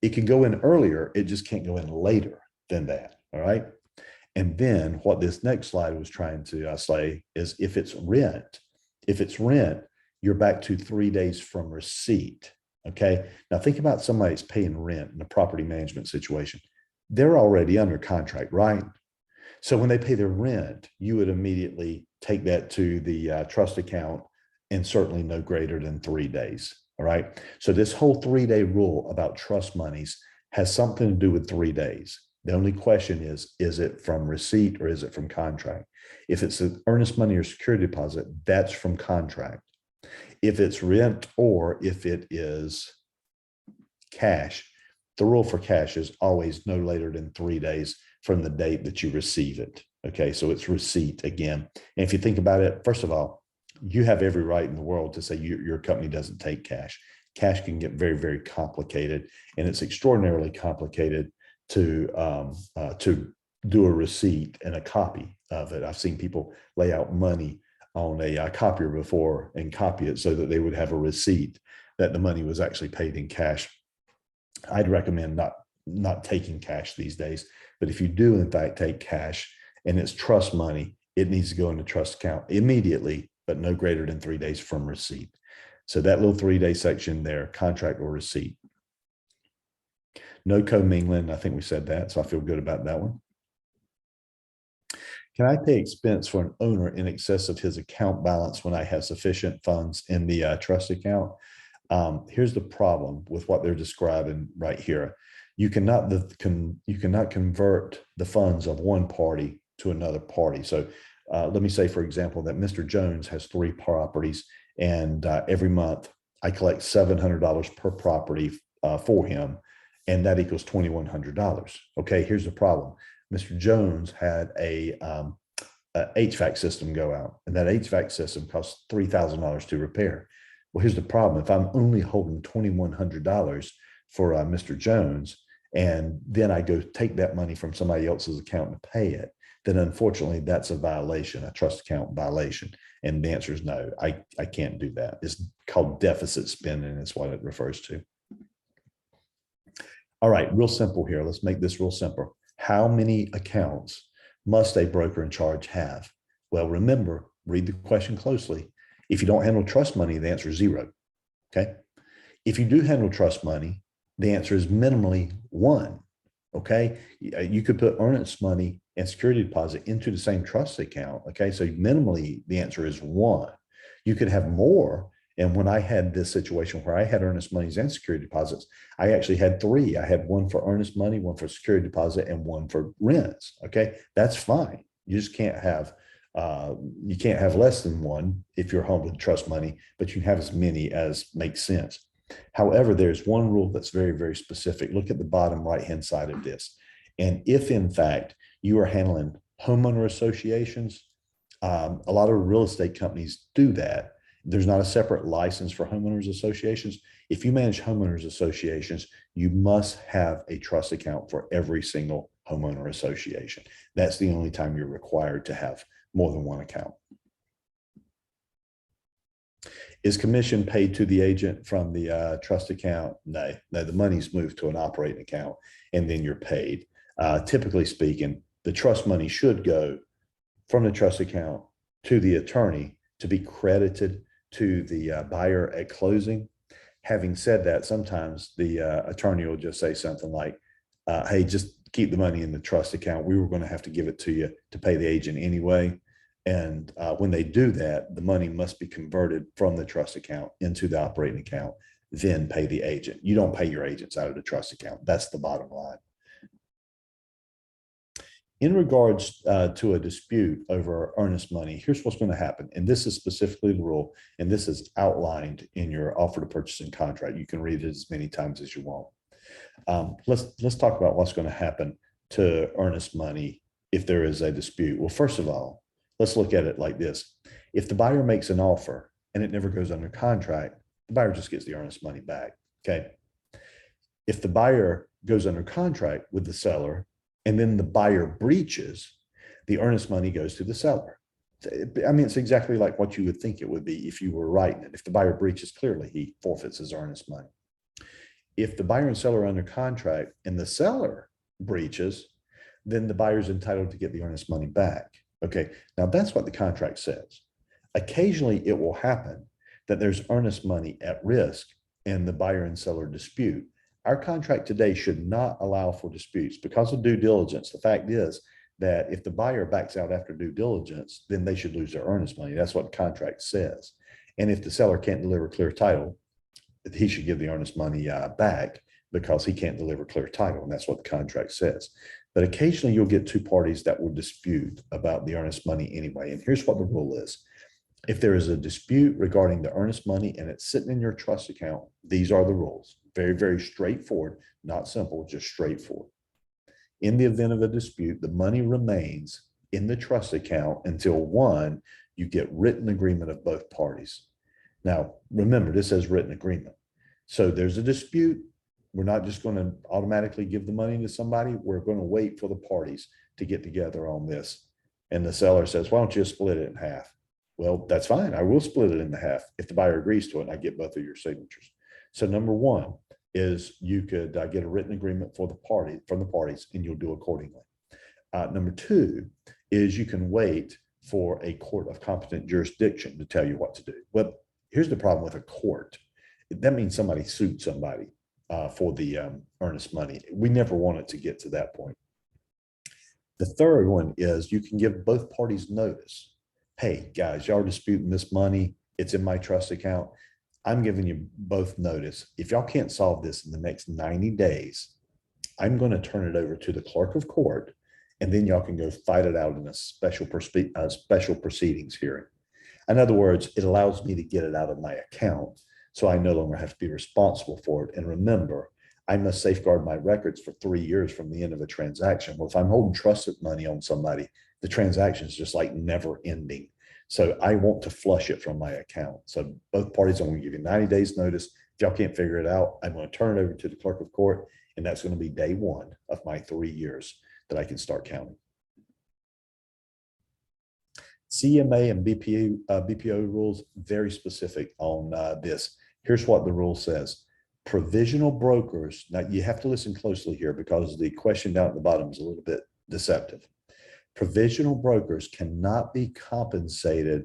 It can go in earlier. It just can't go in later than that. All right. And then what this next slide was trying to say is if it's rent, you're back to 3 days from receipt. Okay. Now think about somebody that's paying rent in a property management situation. They're already under contract, right? So when they pay their rent, you would immediately take that to the trust account and certainly no greater than 3 days. All right. So this whole 3-day rule about trust monies has something to do with 3 days. The only question is it from receipt or is it from contract? If it's an earnest money or security deposit, that's from contract. If it's rent or if it is cash, the rule for cash is always no later than 3 days from the date that you receive it. Okay, so it's receipt again. And if you think about it, first of all, you have every right in the world to say your company doesn't take cash. Cash can get very, very complicated, and it's extraordinarily complicated to do a receipt and a copy of it. I've seen people lay out money on a copier before and copy it so that they would have a receipt that the money was actually paid in cash. I'd recommend not taking cash these days, but if you do in fact take cash and it's trust money, it needs to go in the trust account immediately, but no greater than 3 days from receipt. So that little 3-day section there, contract or receipt. No commingling. I think we said that, so I feel good about that one. Can I pay expense for an owner in excess of his account balance when I have sufficient funds in the trust account? Here's the problem with what they're describing right here. You cannot convert the funds of one party to another party. So let me say, for example, that Mr. Jones has 3 properties, and every month I collect $700 per property for him, and that equals $2,100. Okay, here's the problem. Mr. Jones had a HVAC system go out, and that HVAC system costs $3,000 to repair. Well, here's the problem. If I'm only holding $2,100 for Mr. Jones, and then I go take that money from somebody else's account to pay it, then unfortunately that's a violation, a trust account violation. And the answer is no, I can't do that. It's called deficit spending, is what it refers to. All right, real simple here. Let's make this real simple. How many accounts must a broker in charge have? Well, remember, read the question closely. If you don't handle trust money, the answer is 0. Okay. If you do handle trust money, the answer is minimally 1. Okay. You could put earnest money and security deposit into the same trust account. Okay. So minimally, the answer is 1. You could have more. And when I had this situation where I had earnest monies and security deposits, I actually had 3. I had 1 for earnest money, 1 for security deposit, and 1 for rents. Okay. That's fine. You just can't have less than 1 if you're home with trust money, but you can have as many as makes sense. However, there's one rule that's very, very specific. Look at the bottom right-hand side of this. And if in fact you are handling homeowner associations, a lot of real estate companies do that. There's not a separate license for homeowners associations. If you manage homeowners associations, you must have a trust account for every single homeowner association. That's the only time you're required to have more than 1 account. Is commission paid to the agent from the trust account? No, the money's moved to an operating account and then you're paid. Typically speaking, the trust money should go from the trust account to the attorney to be credited to the buyer at closing. Having said that, sometimes the attorney will just say something like, hey, just keep the money in the trust account. We were going to have to give it to you to pay the agent anyway. And when they do that, the money must be converted from the trust account into the operating account, then pay the agent. You don't pay your agents out of the trust account. That's the bottom line. In regards to a dispute over earnest money, here's what's going to happen. And this is specifically the rule, and this is outlined in your offer to purchase and contract. You can read it as many times as you want. Let's talk about what's going to happen to earnest money if there is a dispute. Well, first of all, let's look at it like this. If the buyer makes an offer and it never goes under contract, the buyer just gets the earnest money back. Okay. If the buyer goes under contract with the seller and then the buyer breaches, the earnest money goes to the seller. I mean, it's exactly like what you would think it would be if you were writing it. If the buyer breaches, clearly he forfeits his earnest money. If the buyer and seller are under contract and the seller breaches, then the buyer is entitled to get the earnest money back. Okay, now that's what the contract says. Occasionally it will happen that there's earnest money at risk and the buyer and seller dispute. Our contract today should not allow for disputes because of due diligence. The fact is that if the buyer backs out after due diligence, then they should lose their earnest money. That's what the contract says. And if the seller can't deliver clear title, he should give the earnest money back because he can't deliver clear title. And that's what the contract says. But occasionally you'll get two parties that will dispute about the earnest money anyway. And here's what the rule is. If there is a dispute regarding the earnest money and it's sitting in your trust account, these are the rules. Very, very straightforward, not simple, just straightforward. In the event of a dispute, the money remains in the trust account until one, you get written agreement of both parties. Now, remember, this says written agreement. So there's a dispute. We're not just going to automatically give the money to somebody. We're going to wait for the parties to get together on this. And the seller says, why don't you split it in half? Well, that's fine. I will split it in half if the buyer agrees to it and I get both of your signatures. So number one is you could get a written agreement for from the parties and you'll do accordingly. Number two is you can wait for a court of competent jurisdiction to tell you what to do. Well, here's the problem with a court. That means somebody sued somebody for the earnest money. We never want it to get to that point. The third one is you can give both parties notice. Hey, guys, y'all are disputing this money. It's in my trust account. I'm giving you both notice. If y'all can't solve this in the next 90 days, I'm going to turn it over to the clerk of court, and then y'all can go fight it out in a special proceedings hearing. In other words, it allows me to get it out of my account, so I no longer have to be responsible for it. And remember, I must safeguard my records for 3 years from the end of a transaction. Well, if I'm holding trusted money on somebody, the transaction is just like never ending. So I want to flush it from my account. So both parties, I'm going to give you 90 days notice. If y'all can't figure it out, I'm going to turn it over to the clerk of court, and that's going to be day one of my 3 years that I can start counting. CMA and BPO rules, very specific on this. Here's what the rule says. Provisional brokers, now you have to listen closely here because the question down at the bottom is a little bit deceptive. Provisional brokers cannot be compensated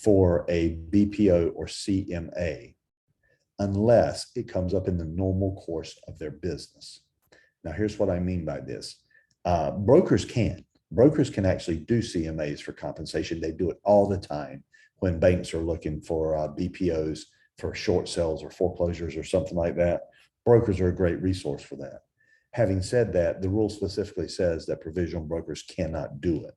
for a BPO or CMA unless it comes up in the normal course of their business. Now, here's what I mean by this. Brokers can actually do CMAs for compensation. They do it all the time when banks are looking for BPOs for short sales or foreclosures or something like that. Brokers are a great resource for that. Having said that, the rule specifically says that provisional brokers cannot do it.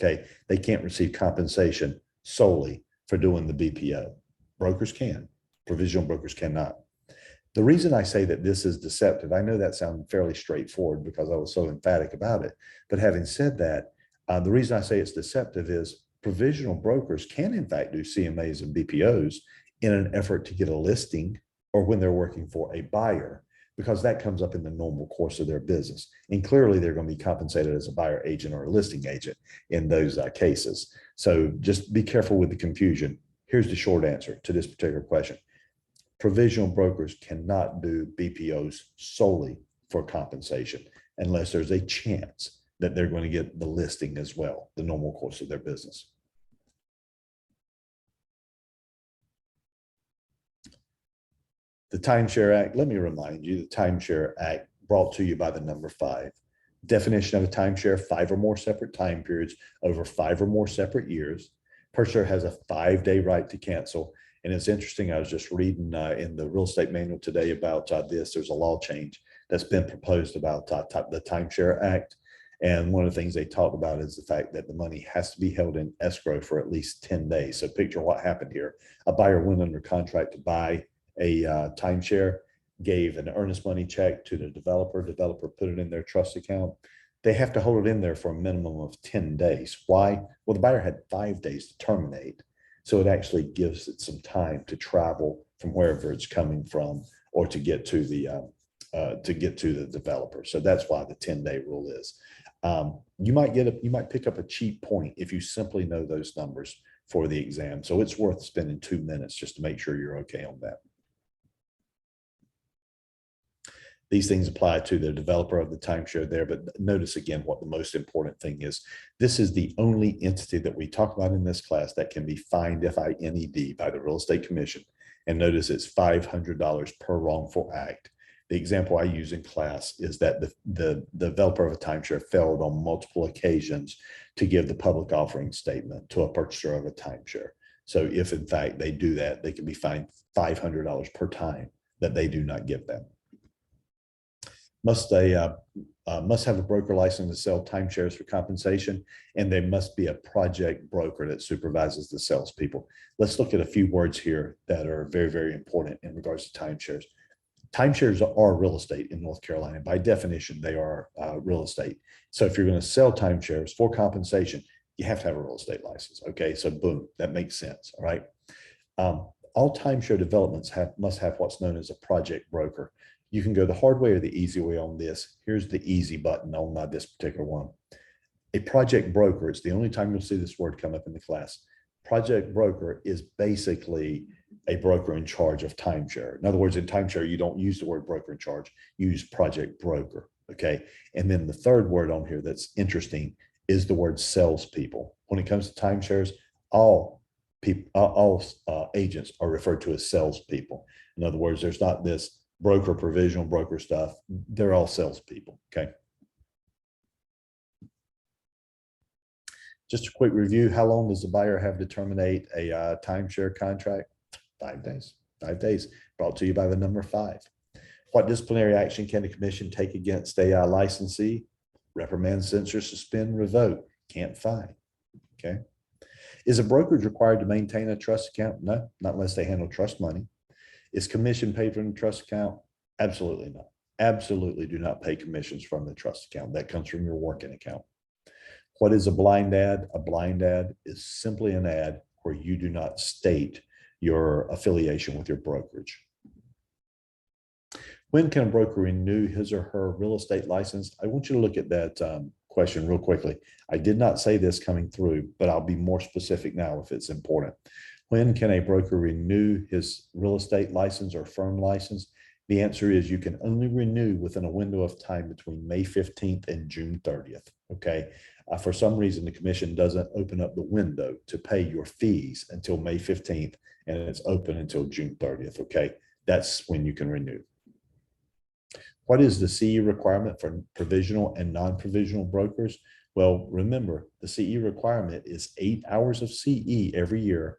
Okay, they can't receive compensation solely for doing the BPO. Brokers can, provisional brokers cannot. The reason I say that this is deceptive, I know that sounds fairly straightforward because I was so emphatic about it. But having said that, the reason I say it's deceptive is provisional brokers can in fact do CMAs and BPOs in an effort to get a listing or when they're working for a buyer, because that comes up in the normal course of their business. And clearly they're going to be compensated as a buyer agent or a listing agent in those cases. So just be careful with the confusion. Here's the short answer to this particular question. Provisional brokers cannot do BPOs solely for compensation unless there's a chance that they're going to get the listing as well, the normal course of their business. The Timeshare Act, let me remind you, the Timeshare Act brought to you by the number 5. Definition of a timeshare: 5 or more separate time periods over 5 or more separate years. Purchaser has a 5-day right to cancel. And it's interesting, I was just reading in the real estate manual today about this. There's a law change that's been proposed about the Timeshare Act. And one of the things they talk about is the fact that the money has to be held in escrow for at least 10 days. So picture what happened here. A buyer went under contract to buy a timeshare, gave an earnest money check to the developer. Developer put it in their trust account. They have to hold it in there for a minimum of 10 days. Why? Well, the buyer had 5 days to terminate. So it actually gives it some time to travel from wherever it's coming from or to get to the developer. So that's why the 10-day rule is. You might pick up a cheap point if you simply know those numbers for the exam. So it's worth spending 2 minutes just to make sure you're okay on that. These things apply to the developer of the timeshare there, but notice again what the most important thing is. This is the only entity that we talk about in this class that can be fined, F-I-N-E-D, by the Real Estate Commission. And notice it's $500 per wrongful act. The example I use in class is that the developer of a timeshare failed on multiple occasions to give the public offering statement to a purchaser of a timeshare. So if in fact they do that, they can be fined $500 per time that they do not give them. Must have a broker license to sell timeshares for compensation, and they must be a project broker that supervises the salespeople. Let's look at a few words here that are very, very important in regards to timeshares. Timeshares are real estate in North Carolina. By definition, they are real estate. So if you're going to sell timeshares for compensation, you have to have a real estate license. Okay, so boom, that makes sense. All right. All timeshare developments must have what's known as a project broker. You can go the hard way or the easy way on this. Here's the easy button on this particular one. A project broker, it's the only time you'll see this word come up in the class. Project broker is basically a broker in charge of timeshare. In other words, in timeshare, you don't use the word broker in charge, you use project broker, okay? And then the third word on here that's interesting is the word salespeople. When it comes to timeshares, all agents are referred to as salespeople. In other words, there's not this broker, provisional broker stuff. They're all salespeople, okay? Just a quick review. How long does the buyer have to terminate a timeshare contract? 5 days. 5 days. Brought to you by the number 5. What disciplinary action can the commission take against a licensee? Reprimand, censure, suspend, revoke. Can't fine. Okay. Is a brokerage required to maintain a trust account? No, not unless they handle trust money. Is commission paid from the trust account? Absolutely not. Absolutely do not pay commissions from the trust account. That comes from your working account. What is a blind ad? A blind ad is simply an ad where you do not state your affiliation with your brokerage. When can a broker renew his or her real estate license? I want you to look at that question real quickly. I did not say this coming through, but I'll be more specific now if it's important. When can a broker renew his real estate license or firm license? The answer is you can only renew within a window of time between May 15th and June 30th, okay? For some reason, the commission doesn't open up the window to pay your fees until May 15th, and it's open until June 30th, okay? That's when you can renew. What is the CE requirement for provisional and non-provisional brokers? Well, remember, the CE requirement is 8 hours of CE every year,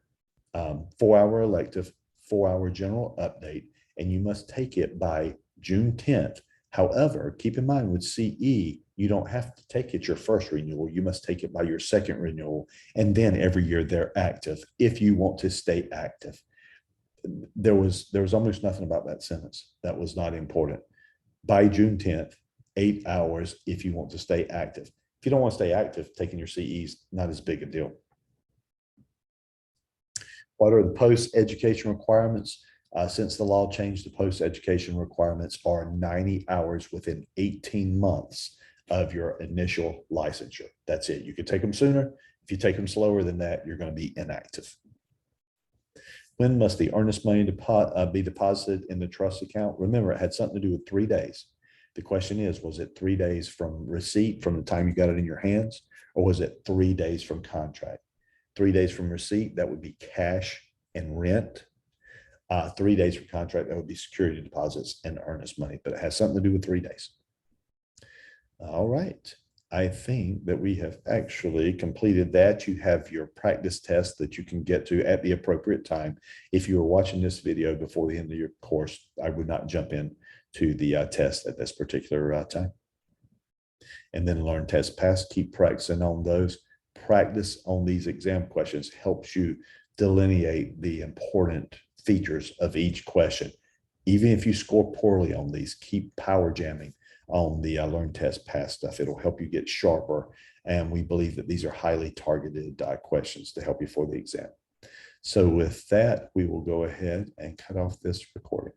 4-hour elective, 4-hour general update, and you must take it by June 10th. However, keep in mind with CE, you don't have to take it your first renewal. You must take it by your second renewal. And then every year they're active if you want to stay active. There was almost nothing about that sentence that was not important. By June 10th, 8 hours if you want to stay active. If you don't want to stay active, taking your CEs, not as big a deal. What are the post-education requirements? Since the law changed, the post-education requirements are 90 hours within 18 months of your initial licensure. That's it. You can take them sooner. If you take them slower than that, you're going to be inactive. When must the earnest money be deposited in the trust account? Remember, it had something to do with 3 days. The question is, was it 3 days from receipt, from the time you got it in your hands, or was it 3 days from contract? 3 days from receipt, that would be cash and rent. 3 days from contract, that would be security deposits and earnest money, but it has something to do with 3 days. All right. I think that we have actually completed that. You have your practice test that you can get to at the appropriate time. If you are watching this video before the end of your course, I would not jump in to the test at this particular time. And then learn, test, pass, keep practicing on those. Practice on these exam questions helps you delineate the important features of each question. Even if you score poorly on these, keep power jamming on the learn, test, pass stuff. It'll help you get sharper. And we believe that these are highly targeted questions to help you for the exam. So with that, we will go ahead and cut off this recording.